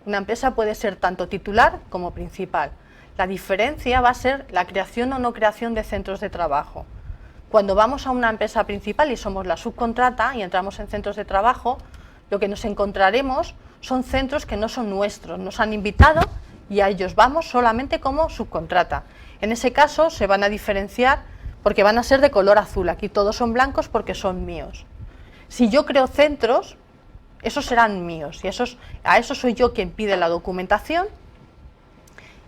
Una empresa puede ser tanto titular como principal. La diferencia va a ser la creación o no creación de centros de trabajo. Cuando vamos a una empresa principal y somos la subcontrata y entramos en centros de trabajo, lo que nos encontraremos son centros que no son nuestros, nos han invitado y a ellos vamos solamente como subcontrata. En ese caso se van a diferenciar porque van a ser de color azul, aquí todos son blancos porque son míos. Si yo creo centros, esos serán míos y a esos soy yo quien pide la documentación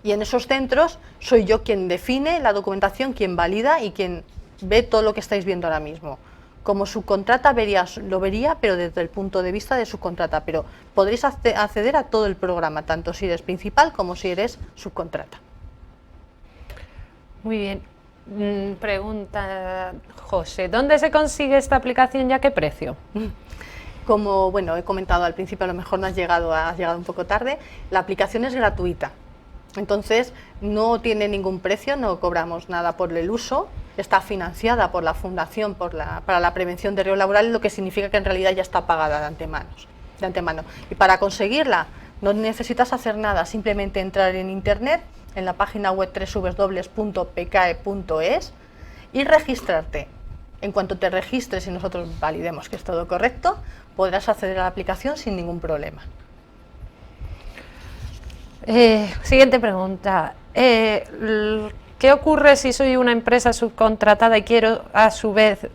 y en esos centros soy yo quien define la documentación, quien valida y quien ve todo lo que estáis viendo ahora mismo. Como subcontrata lo vería, pero desde el punto de vista de subcontrata, pero podréis acceder a todo el programa, tanto si eres principal como si eres subcontrata. Muy bien. Pregunta José, ¿dónde se consigue esta aplicación y a qué precio? Como he comentado al principio, a lo mejor no has llegado un poco tarde, la aplicación es gratuita. Entonces no tiene ningún precio, no cobramos nada por el uso, está financiada por la Fundación para la Prevención de Riesgos Laborales, lo que significa que en realidad ya está pagada de antemano. Y para conseguirla no necesitas hacer nada, simplemente entrar en internet, en la página web www.pkae.es y registrarte. En cuanto te registres y nosotros validemos que es todo correcto, podrás acceder a la aplicación sin ningún problema. Siguiente pregunta. ¿Qué ocurre si soy una empresa subcontratada y quiero a su vez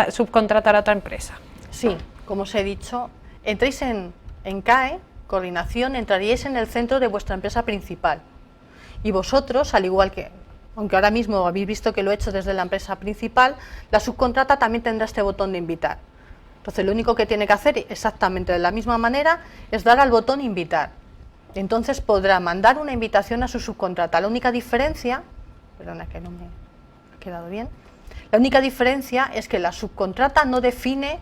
subcontratar a otra empresa? Sí, como os he dicho, entréis en CAE, coordinación, entraríais en el centro de vuestra empresa principal. Y vosotros, al igual que, aunque ahora mismo habéis visto que lo he hecho desde la empresa principal, la subcontrata también tendrá este botón de invitar. Entonces lo único que tiene que hacer exactamente de la misma manera es dar al botón invitar. Entonces podrá mandar una invitación a su subcontrata. La única diferencia, perdona que no me ha quedado bien, la única diferencia es que la subcontrata no define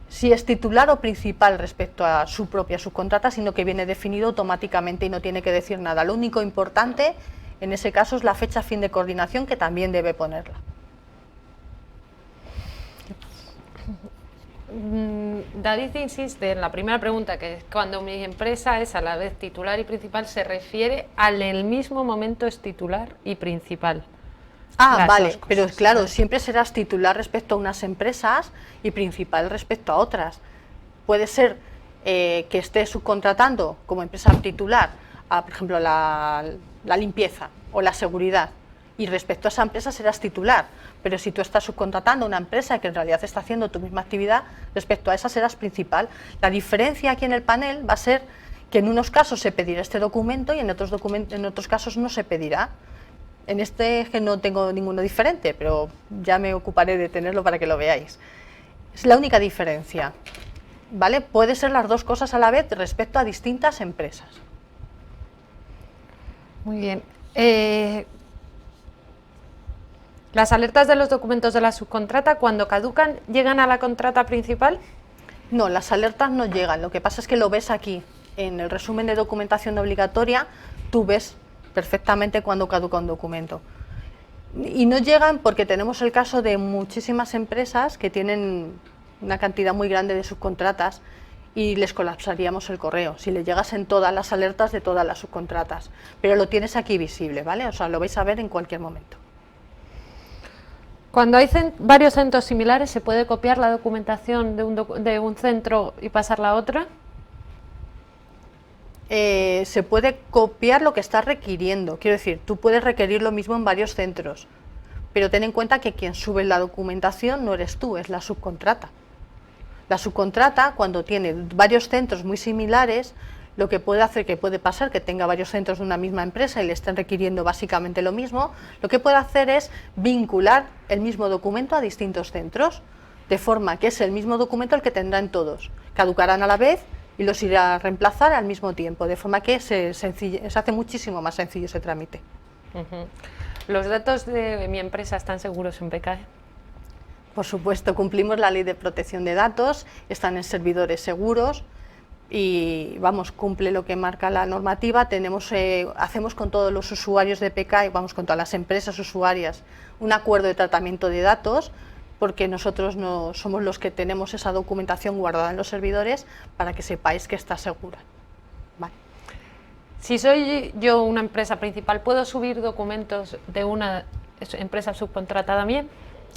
si es titular o principal respecto a su propia subcontrata, sino que viene definido automáticamente y no tiene que decir nada. Lo único importante en ese caso es la fecha fin de coordinación, que también debe ponerla. David insiste en la primera pregunta, que cuando mi empresa es a la vez titular y principal, se refiere al el mismo momento es titular y principal. Vale, pero claro, siempre serás titular respecto a unas empresas y principal respecto a otras. Puede ser que estés subcontratando como empresa titular a, por ejemplo, la limpieza o la seguridad. Y respecto a esa empresa serás titular, pero si tú estás subcontratando a una empresa que en realidad está haciendo tu misma actividad, respecto a esa serás principal. La diferencia aquí en el panel va a ser que en unos casos se pedirá este documento y en otros casos no se pedirá. En este es que no tengo ninguno diferente, pero ya me ocuparé de tenerlo para que lo veáis. Es la única diferencia, ¿vale? Puede ser las dos cosas a la vez respecto a distintas empresas. Muy bien. ¿Las alertas de los documentos de la subcontrata, cuando caducan, llegan a la contrata principal? No, las alertas no llegan. Lo que pasa es que lo ves aquí, en el resumen de documentación obligatoria, tú ves perfectamente cuando caduca un documento. Y no llegan porque tenemos el caso de muchísimas empresas que tienen una cantidad muy grande de subcontratas y les colapsaríamos el correo si le llegasen todas las alertas de todas las subcontratas. Pero lo tienes aquí visible, ¿vale? O sea, lo vais a ver en cualquier momento. Cuando hay varios centros similares, ¿se puede copiar la documentación de un centro y pasarla a otra? Se puede copiar lo que estás requiriendo. Quiero decir, tú puedes requerir lo mismo en varios centros, pero ten en cuenta que quien sube la documentación no eres tú, es la subcontrata. La subcontrata, cuando tiene varios centros muy similares, lo que puede hacer, que puede pasar, que tenga varios centros de una misma empresa y le estén requiriendo básicamente lo mismo, lo que puede hacer es vincular el mismo documento a distintos centros, de forma que es el mismo documento el que tendrán todos, caducarán a la vez y los irá a reemplazar al mismo tiempo, de forma que se hace muchísimo más sencillo ese trámite. ¿Los datos de mi empresa están seguros en PKE? Por supuesto, cumplimos la ley de protección de datos, están en servidores seguros y vamos, cumple lo que marca la normativa. Hacemos con todos los usuarios de PKE, vamos, con todas las empresas usuarias, un acuerdo de tratamiento de datos, porque nosotros no somos los que tenemos esa documentación guardada en los servidores para que sepáis que está segura. Vale. Si soy yo una empresa principal, ¿puedo subir documentos de una empresa subcontratada también?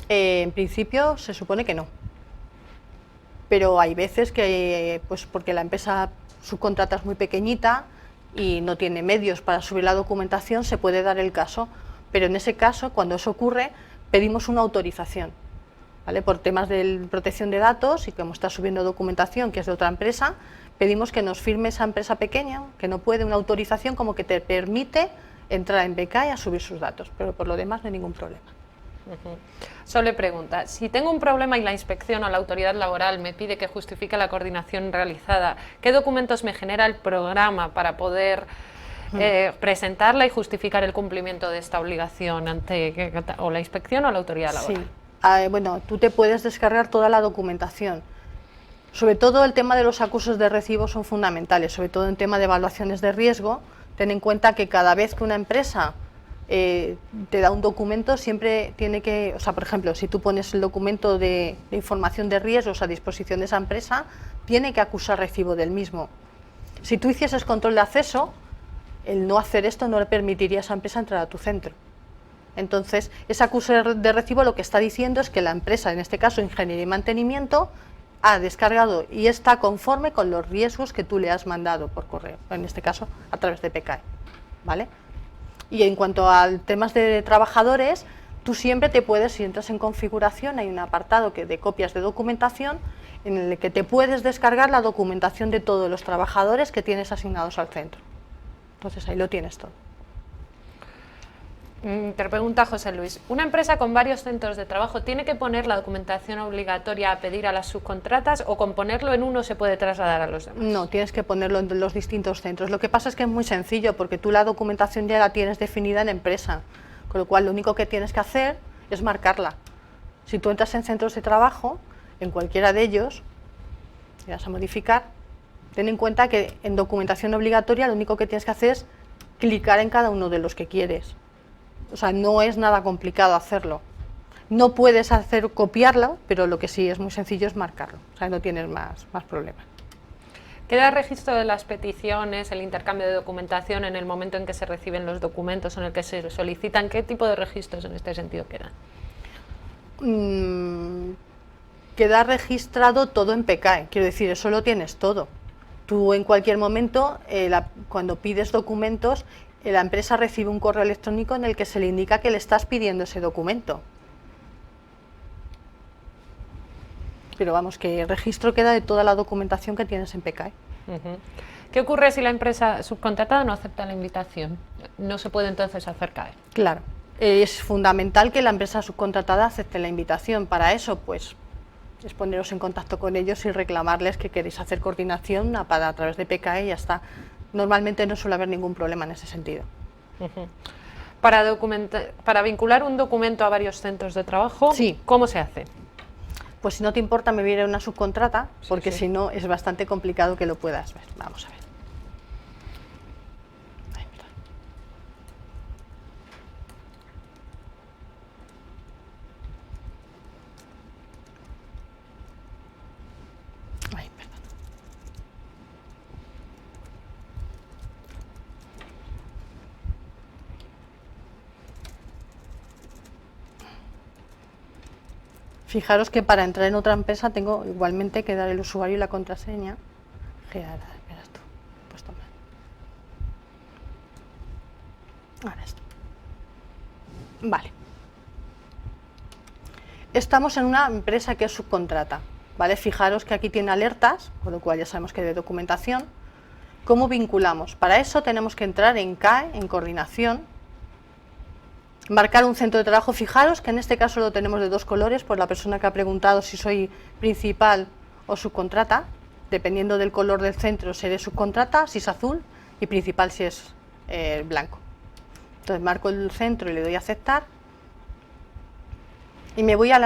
En principio se supone que no, pero hay veces que, pues porque la empresa subcontrata es muy pequeñita y no tiene medios para subir la documentación, se puede dar el caso, pero en ese caso, cuando eso ocurre, pedimos una autorización, ¿vale? Por temas de protección de datos y como está subiendo documentación que es de otra empresa, pedimos que nos firme esa empresa pequeña, que no puede, una autorización como que te permite entrar en PKE a subir sus datos, pero por lo demás no hay ningún problema. Solo pregunta, si tengo un problema y la inspección o la autoridad laboral me pide que justifique la coordinación realizada, ¿qué documentos me genera el programa para poder presentarla y justificar el cumplimiento de esta obligación ante o la inspección o la autoridad laboral? Sí, bueno, tú te puedes descargar toda la documentación. Sobre todo el tema de los acusos de recibo son fundamentales, sobre todo en tema de evaluaciones de riesgo. Ten en cuenta que cada vez que una empresa te da un documento, siempre tiene que, o sea, por ejemplo, si tú pones el documento de información de riesgos a disposición de esa empresa, tiene que acusar recibo del mismo. Si tú hicieses control de acceso, el no hacer esto no le permitiría a esa empresa entrar a tu centro. Entonces, ese acuse de recibo lo que está diciendo es que la empresa, en este caso Ingeniería y Mantenimiento, ha descargado y está conforme con los riesgos que tú le has mandado por correo, en este caso a través de PKE, ¿vale? Y en cuanto a temas de trabajadores, tú siempre te puedes, si entras en configuración, hay un apartado de copias de documentación en el que te puedes descargar la documentación de todos los trabajadores que tienes asignados al centro. Entonces ahí lo tienes todo. Te pregunta José Luis, ¿una empresa con varios centros de trabajo tiene que poner la documentación obligatoria a pedir a las subcontratas o con ponerlo en uno se puede trasladar a los demás? No, tienes que ponerlo en los distintos centros. Lo que pasa es que es muy sencillo porque tú la documentación ya la tienes definida en empresa, con lo cual lo único que tienes que hacer es marcarla. Si tú entras en centros de trabajo, en cualquiera de ellos, y vas a modificar, ten en cuenta que en documentación obligatoria lo único que tienes que hacer es clicar en cada uno de los que quieres. O sea, no es nada complicado hacerlo. No puedes copiarlo, pero lo que sí es muy sencillo es marcarlo. O sea, no tienes más problemas. ¿Queda registro de las peticiones, el intercambio de documentación en el momento en que se reciben los documentos, en el que se solicitan? ¿Qué tipo de registros en este sentido quedan? Queda registrado todo en PKE. Quiero decir, eso lo tienes todo. Tú en cualquier momento, cuando pides documentos, la empresa recibe un correo electrónico en el que se le indica que le estás pidiendo ese documento. Pero vamos, que el registro queda de toda la documentación que tienes en PKE. ¿Qué ocurre si la empresa subcontratada no acepta la invitación? ¿No se puede entonces hacer CAE? Claro, es fundamental que la empresa subcontratada acepte la invitación. Para eso, pues, es poneros en contacto con ellos y reclamarles que queréis hacer coordinación a través de PKE y ya está. Normalmente no suele haber ningún problema en ese sentido. Para vincular un documento a varios centros de trabajo, sí. ¿Cómo se hace? Pues si no te importa, me voy a ir a una subcontrata, porque sí. Si no es bastante complicado que lo puedas ver. Vamos a ver. Fijaros que para entrar en otra empresa tengo igualmente que dar el usuario y la contraseña. Verás tú. Pues toma. Ahora esto. Vale. Estamos en una empresa que es subcontrata, ¿vale? Fijaros que aquí tiene alertas, con lo cual ya sabemos que hay de documentación. ¿Cómo vinculamos? Para eso tenemos que entrar en CAE, en coordinación, marcar un centro de trabajo. Fijaros que en este caso lo tenemos de dos colores, por la persona que ha preguntado si soy principal o subcontrata. Dependiendo del color del centro seré subcontrata, si es azul, y principal si es blanco. Entonces marco el centro y le doy a aceptar. Y me voy a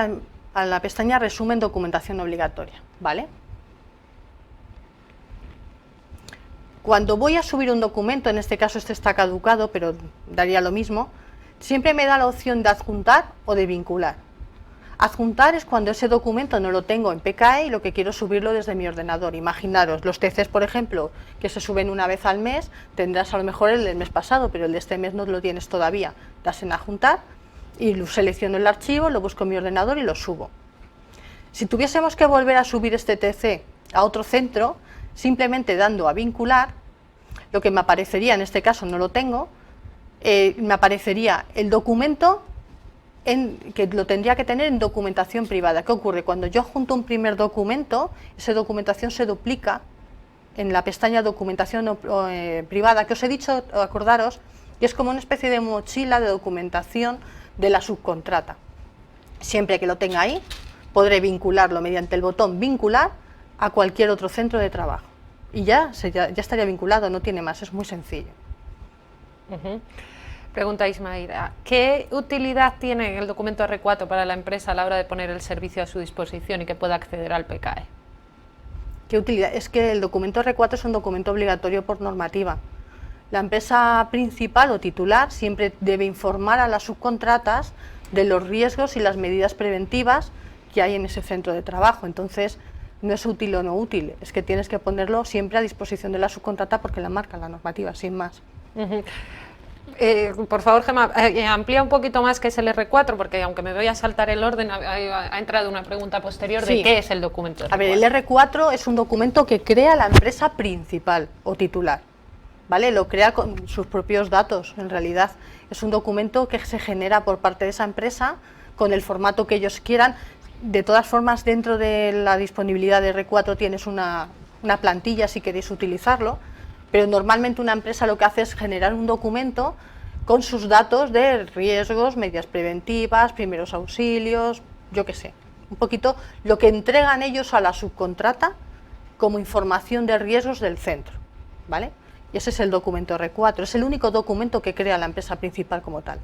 la pestaña resumen documentación obligatoria, ¿vale? Cuando voy a subir un documento, en este caso este está caducado, pero daría lo mismo, siempre me da la opción de adjuntar o de vincular. Adjuntar es cuando ese documento no lo tengo en PKE y lo que quiero subirlo desde mi ordenador. Imaginaros, los TCs, por ejemplo, que se suben una vez al mes, tendrás a lo mejor el del mes pasado, pero el de este mes no lo tienes todavía. Das en adjuntar y selecciono el archivo, lo busco en mi ordenador y lo subo. Si tuviésemos que volver a subir este TC a otro centro, simplemente dando a vincular, lo que me aparecería, en este caso no lo tengo, me aparecería el documento que lo tendría que tener en documentación privada. ¿Qué ocurre? Cuando yo junto un primer documento, esa documentación se duplica en la pestaña documentación privada que os he dicho, acordaros, y es como una especie de mochila de documentación de la subcontrata. Siempre que lo tenga ahí, podré vincularlo mediante el botón vincular a cualquier otro centro de trabajo. Y ya estaría vinculado, no tiene más, es muy sencillo. Pregunta Ismaila, ¿qué utilidad tiene el documento R4 para la empresa a la hora de poner el servicio a su disposición y que pueda acceder al PKE? ¿Qué utilidad? Es que el documento R4 es un documento obligatorio por normativa. La empresa principal o titular siempre debe informar a las subcontratas de los riesgos y las medidas preventivas que hay en ese centro de trabajo. Entonces, no es útil o no útil, es que tienes que ponerlo siempre a disposición de la subcontrata porque la marca la normativa, sin más. Por favor, Gemma, amplía un poquito más qué es el R4, porque aunque me voy a saltar el orden, ha entrado una pregunta posterior de qué es el documento R4. A ver, el R4 es un documento que crea la empresa principal o titular, ¿vale? Lo crea con sus propios datos, en realidad. Es un documento que se genera por parte de esa empresa con el formato que ellos quieran. De todas formas, dentro de la disponibilidad de R4 tienes una plantilla si queréis utilizarlo, pero normalmente una empresa lo que hace es generar un documento con sus datos de riesgos, medidas preventivas, primeros auxilios, yo qué sé, un poquito lo que entregan ellos a la subcontrata como información de riesgos del centro, ¿vale? Y ese es el documento R4, es el único documento que crea la empresa principal como tal.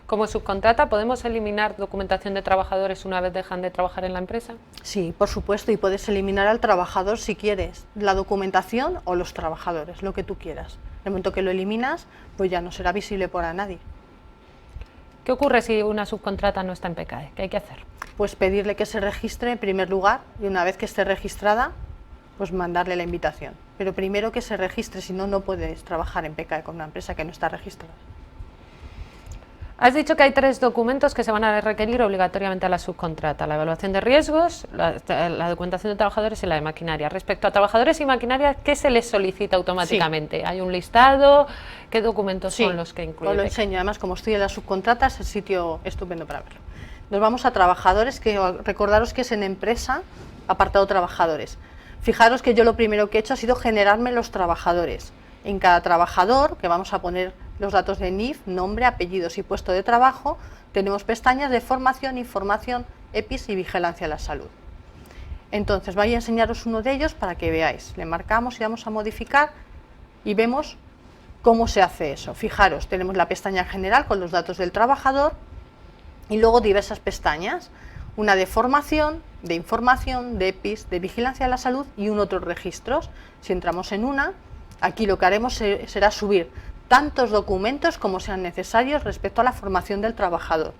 ¿Como subcontrata podemos eliminar documentación de trabajadores una vez dejan de trabajar en la empresa? Sí, por supuesto, y puedes eliminar al trabajador si quieres, la documentación o los trabajadores, lo que tú quieras. En el momento que lo eliminas, pues ya no será visible para nadie. ¿Qué ocurre si una subcontrata no está en PKE? ¿Qué hay que hacer? Pues pedirle que se registre en primer lugar y una vez que esté registrada, pues mandarle la invitación. Pero primero que se registre, si no, no puedes trabajar en PKE con una empresa que no está registrada. Has dicho que hay 3 documentos que se van a requerir obligatoriamente a la subcontrata: la evaluación de riesgos, la documentación de trabajadores y la de maquinaria. Respecto a trabajadores y maquinaria, ¿qué se les solicita automáticamente? Sí. ¿Hay un listado? ¿Qué documentos son los que incluyen? Os lo enseño. Además, como estoy en la subcontrata, es el sitio estupendo para verlo. Nos vamos a trabajadores, que recordaros que es en empresa, apartado trabajadores. Fijaros que yo lo primero que he hecho ha sido generarme los trabajadores. En cada trabajador, que vamos a poner los datos de NIF, nombre, apellidos y puesto de trabajo, tenemos pestañas de formación, información, EPIs y vigilancia de la salud. Entonces voy a enseñaros uno de ellos para que veáis. Le marcamos y vamos a modificar y vemos cómo se hace eso. Fijaros, tenemos la pestaña general con los datos del trabajador y luego diversas pestañas. Una de formación, de información, de EPIs, de vigilancia de la salud y otros registros. Si entramos en una, aquí lo que haremos será subir tantos documentos como sean necesarios respecto a la formación del trabajador.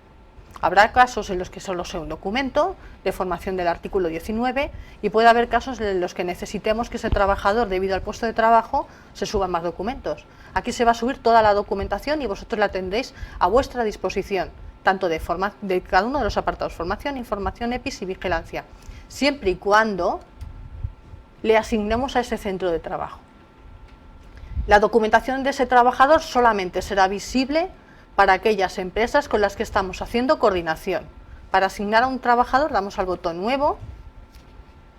Habrá casos en los que solo sea un documento de formación del artículo 19 y puede haber casos en los que necesitemos que ese trabajador, debido al puesto de trabajo, se suban más documentos. Aquí se va a subir toda la documentación y vosotros la tendréis a vuestra disposición, tanto de cada uno de los apartados: formación, información, EPIs y vigilancia, siempre y cuando le asignemos a ese centro de trabajo. La documentación de ese trabajador solamente será visible para aquellas empresas con las que estamos haciendo coordinación. Para asignar a un trabajador damos al botón nuevo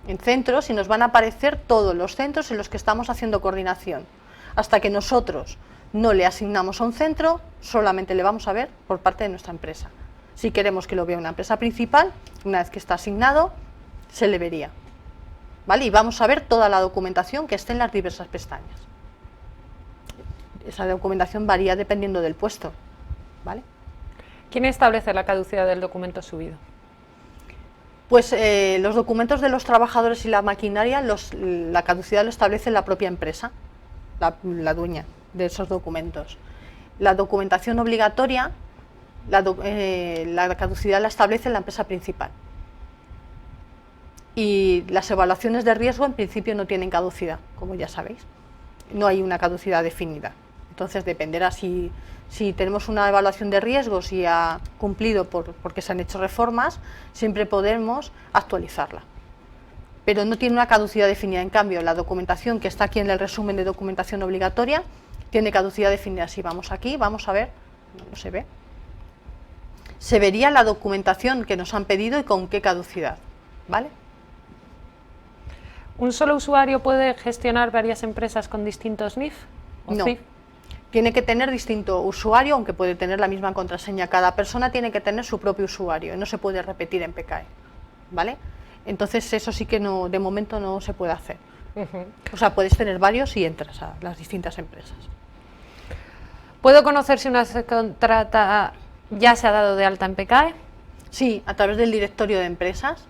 en centros y nos van a aparecer todos los centros en los que estamos haciendo coordinación. Hasta que nosotros no le asignamos a un centro, solamente le vamos a ver por parte de nuestra empresa. Si queremos que lo vea una empresa principal, una vez que está asignado, se le vería, ¿vale? Y vamos a ver toda la documentación que esté en las diversas pestañas. Esa documentación varía dependiendo del puesto, ¿vale? ¿Quién establece la caducidad del documento subido? Pues los documentos de los trabajadores y la maquinaria, la caducidad lo establece la propia empresa, la dueña de esos documentos. La documentación obligatoria, la caducidad la establece la empresa principal. Y las evaluaciones de riesgo en principio no tienen caducidad, como ya sabéis. No hay una caducidad definida. Entonces dependerá si tenemos una evaluación de riesgos y ha cumplido porque se han hecho reformas, siempre podemos actualizarla. Pero no tiene una caducidad definida. En cambio, la documentación que está aquí en el resumen de documentación obligatoria tiene caducidad definida. Si vamos aquí, vamos a ver, no se ve. Se vería la documentación que nos han pedido y con qué caducidad, ¿vale? ¿Un solo usuario puede gestionar varias empresas con distintos NIF? No. CIF? Tiene que tener distinto usuario, aunque puede tener la misma contraseña. Cada persona tiene que tener su propio usuario y no se puede repetir en PKE, ¿vale? Entonces eso sí que no, de momento no se puede hacer. O sea, puedes tener varios y entras a las distintas empresas. ¿Puedo conocer si una subcontrata ya se ha dado de alta en PKE? Sí, a través del directorio de empresas.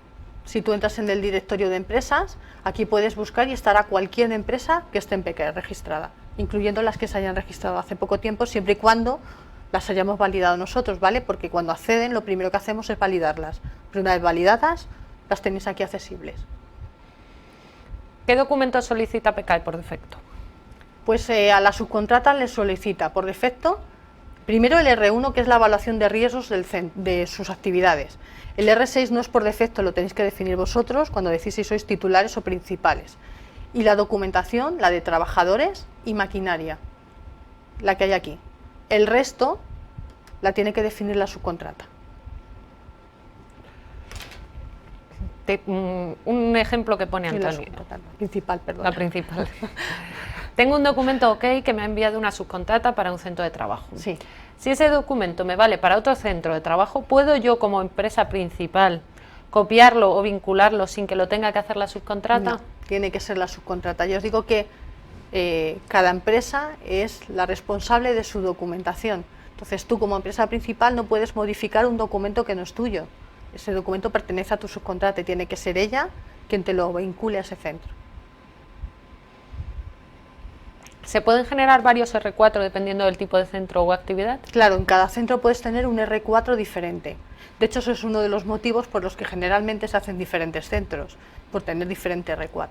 Si tú entras en el directorio de empresas, aquí puedes buscar y estará cualquier empresa que esté en PKE registrada, incluyendo las que se hayan registrado hace poco tiempo, siempre y cuando las hayamos validado nosotros, ¿vale? Porque cuando acceden, lo primero que hacemos es validarlas. Pero una vez validadas, las tenéis aquí accesibles. ¿Qué documentos solicita PKE por defecto? Pues a la subcontrata le solicita por defecto, primero el R1, que es la evaluación de riesgos de sus actividades. El R6 no es por defecto, lo tenéis que definir vosotros cuando decís si sois titulares o principales. Y la documentación, la de trabajadores y maquinaria, la que hay aquí. El resto la tiene que definir la subcontrata. Un ejemplo que pone Antonio. La principal, perdón. La principal. Tengo un documento OK que me ha enviado una subcontrata para un centro de trabajo. Sí. Si ese documento me vale para otro centro de trabajo, ¿puedo yo como empresa principal copiarlo o vincularlo sin que lo tenga que hacer la subcontrata? No, tiene que ser la subcontrata. Yo os digo que cada empresa es la responsable de su documentación. Entonces tú como empresa principal no puedes modificar un documento que no es tuyo. Ese documento pertenece a tu subcontrata y tiene que ser ella quien te lo vincule a ese centro. ¿Se pueden generar varios R4 dependiendo del tipo de centro o actividad? Claro, en cada centro puedes tener un R4 diferente. De hecho, eso es uno de los motivos por los que generalmente se hacen diferentes centros, por tener diferente R4.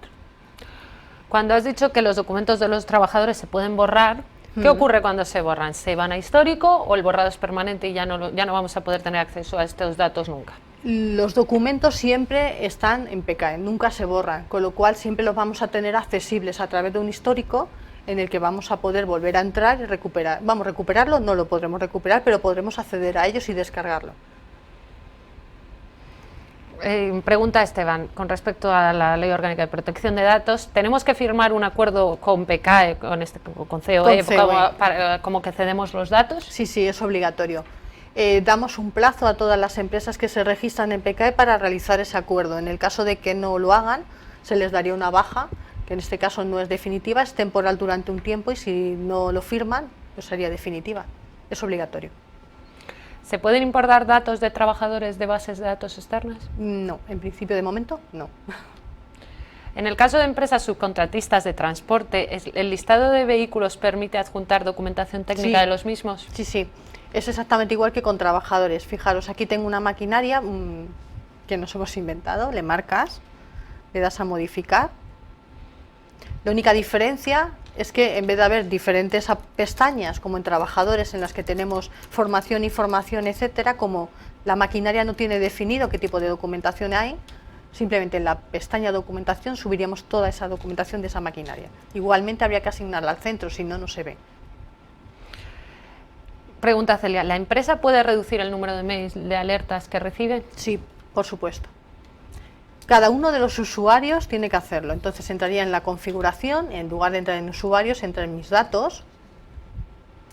Cuando has dicho que los documentos de los trabajadores se pueden borrar, ¿Qué ocurre cuando se borran? ¿Se van a histórico o el borrado es permanente y ya no vamos a poder tener acceso a estos datos nunca? Los documentos siempre están en PKE, nunca se borran, con lo cual siempre los vamos a tener accesibles a través de un histórico en el que vamos a poder volver a entrar y recuperar. Vamos, recuperarlo no lo podremos recuperar, pero podremos acceder a ellos y descargarlo. Pregunta Esteban, con respecto a la Ley Orgánica de Protección de Datos, ¿tenemos que firmar un acuerdo con PKE, con COE, como que cedemos los datos? Sí, sí, es obligatorio. Damos un plazo a todas las empresas que se registran en PKE para realizar ese acuerdo. En el caso de que no lo hagan, se les daría una baja, que en este caso no es definitiva, es temporal durante un tiempo y si no lo firman, pues sería definitiva. Es obligatorio. ¿Se pueden importar datos de trabajadores de bases de datos externas? No, en principio de momento no. En el caso de empresas subcontratistas de transporte, ¿el listado de vehículos permite adjuntar documentación técnica de los mismos? Sí, sí, es exactamente igual que con trabajadores. Fijaros, aquí tengo una maquinaria que nos hemos inventado, le marcas, le das a modificar. La única diferencia es que en vez de haber diferentes pestañas, como en trabajadores, en las que tenemos formación, información, etcétera, como la maquinaria no tiene definido qué tipo de documentación hay, simplemente en la pestaña documentación subiríamos toda esa documentación de esa maquinaria. Igualmente habría que asignarla al centro, si no, no se ve. Pregunta Celia, ¿la empresa puede reducir el número de mails de alertas que recibe? Sí, por supuesto. Cada uno de los usuarios tiene que hacerlo, entonces entraría en la configuración, en lugar de entrar en usuarios, entra en mis datos,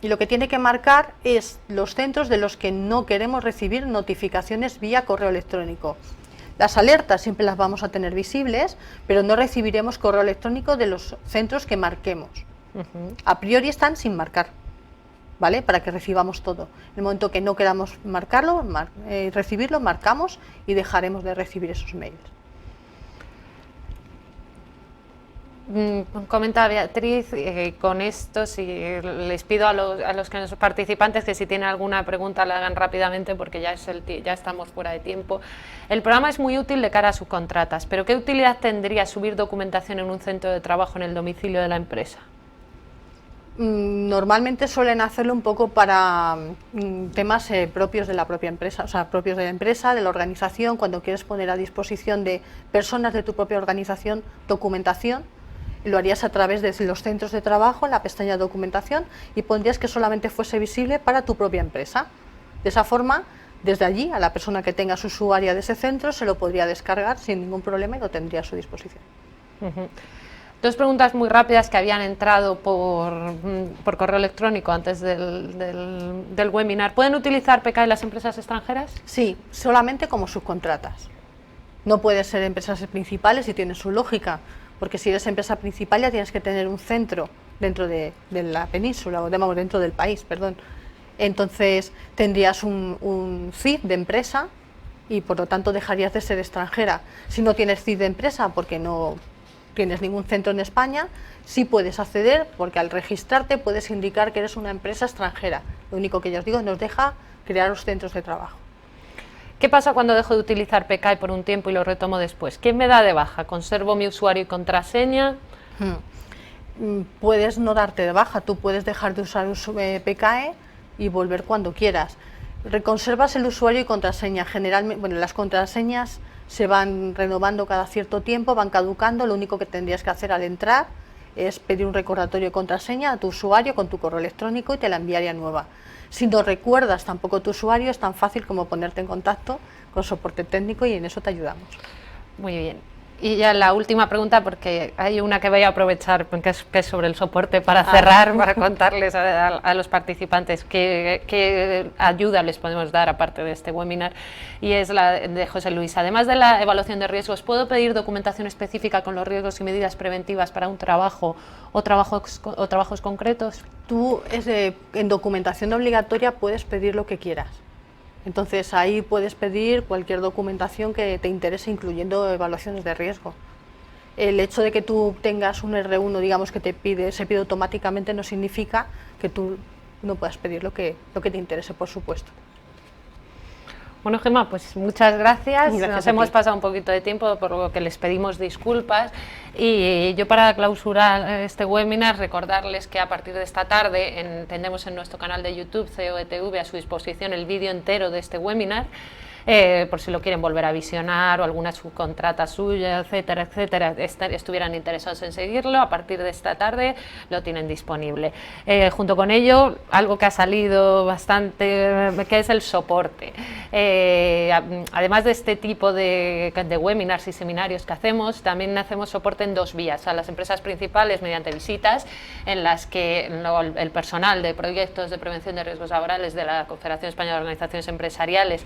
y lo que tiene que marcar es los centros de los que no queremos recibir notificaciones vía correo electrónico. Las alertas siempre las vamos a tener visibles, pero no recibiremos correo electrónico de los centros que marquemos. A priori están sin marcar, ¿vale? Para que recibamos todo. En el momento que no queramos marcarlo, recibirlo, marcamos y dejaremos de recibir esos mails. Comenta Beatriz, con esto si les pido a los participantes que si tienen alguna pregunta la hagan rápidamente porque ya estamos fuera de tiempo. El programa es muy útil de cara a subcontratas, pero ¿qué utilidad tendría subir documentación en un centro de trabajo en el domicilio de la empresa? Normalmente suelen hacerlo un poco para temas propios de la propia empresa, o sea, propios de la empresa, de la organización, cuando quieres poner a disposición de personas de tu propia organización documentación. Lo harías a través de los centros de trabajo, en la pestaña de documentación, y pondrías que solamente fuese visible para tu propia empresa. De esa forma, desde allí, a la persona que tenga su usuaria de ese centro, se lo podría descargar sin ningún problema y lo tendría a su disposición. Dos preguntas muy rápidas que habían entrado por correo electrónico antes del webinar. ¿Pueden utilizar PKE las empresas extranjeras? Sí, solamente como subcontratas. No puede ser empresas principales y tiene su lógica, porque si eres empresa principal ya tienes que tener un centro dentro de la península, o dentro del país, perdón. Entonces tendrías un CIF de empresa y por lo tanto dejarías de ser extranjera. Si no tienes CIF de empresa porque no tienes ningún centro en España, sí puedes acceder porque al registrarte puedes indicar que eres una empresa extranjera. Lo único que yo os digo, nos deja crear los centros de trabajo. ¿Qué pasa cuando dejo de utilizar PKE por un tiempo y lo retomo después? ¿Quién me da de baja? ¿Conservo mi usuario y contraseña? Puedes no darte de baja, tú puedes dejar de usar PKE y volver cuando quieras. Reconservas el usuario y contraseña. Generalmente, bueno, las contraseñas se van renovando cada cierto tiempo, van caducando. Lo único que tendrías que hacer al entrar es pedir un recordatorio de contraseña a tu usuario con tu correo electrónico y te la enviaría nueva. Si no recuerdas tampoco tu usuario, es tan fácil como ponerte en contacto con soporte técnico y en eso te ayudamos. Muy bien. Y ya la última pregunta, porque hay una que voy a aprovechar, que es sobre el soporte, para cerrar, para contarles a los participantes qué ayuda les podemos dar aparte de este webinar, y es la de José Luis. Además de la evaluación de riesgos, ¿puedo pedir documentación específica con los riesgos y medidas preventivas para un trabajo o trabajos concretos? Tú en documentación obligatoria puedes pedir lo que quieras. Entonces ahí puedes pedir cualquier documentación que te interese, incluyendo evaluaciones de riesgo. El hecho de que tú tengas un R1, digamos, que se pide automáticamente, no significa que tú no puedas pedir lo que te interese, por supuesto. Bueno, Gemma, pues muchas gracias. Nos hemos ti. pasado un poquito de tiempo, por lo que les pedimos disculpas. Y yo, para clausurar este webinar, recordarles que a partir de esta tarde tendremos en nuestro canal de YouTube, CEOETV, a su disposición el vídeo entero de este webinar. Por si lo quieren volver a visionar o alguna subcontrata suya, etcétera, etcétera, estuvieran interesados en seguirlo, a partir de esta tarde lo tienen disponible. Junto con ello, algo que ha salido bastante, que es el soporte. Además de este tipo de webinars y seminarios que hacemos, también hacemos soporte en dos vías: a las empresas principales mediante visitas, en las que el personal de proyectos de prevención de riesgos laborales de la Confederación Española de Organizaciones Empresariales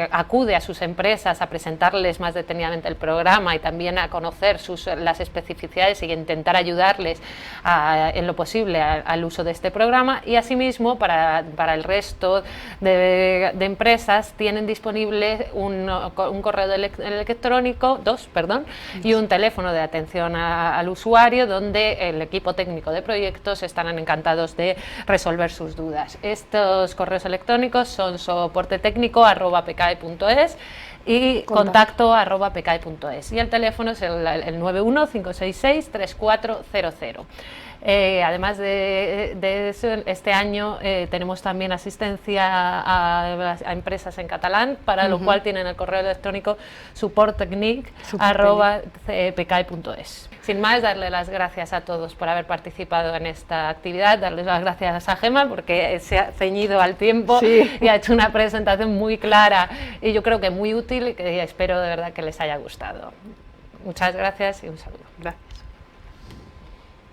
acude a sus empresas a presentarles más detenidamente el programa y también a conocer las especificidades y intentar ayudarles en lo posible al uso de este programa. Y asimismo, para el resto de empresas, tienen disponible un correo electrónico, y un teléfono de atención al usuario, donde el equipo técnico de proyectos estarán encantados de resolver sus dudas. Estos correos electrónicos son soportetécnico@pcae.es y contacto@pcae.es, y el teléfono es el 91-566-3400. Además de eso, este año tenemos también asistencia a empresas en catalán, para lo cual tienen el correo electrónico supporttechnic@pcae.es. Sin más, darle las gracias a todos por haber participado en esta actividad, darles las gracias a Gemma porque se ha ceñido al tiempo y ha hecho una presentación muy clara y yo creo que muy útil, y que espero de verdad que les haya gustado. Muchas gracias y un saludo. Gracias.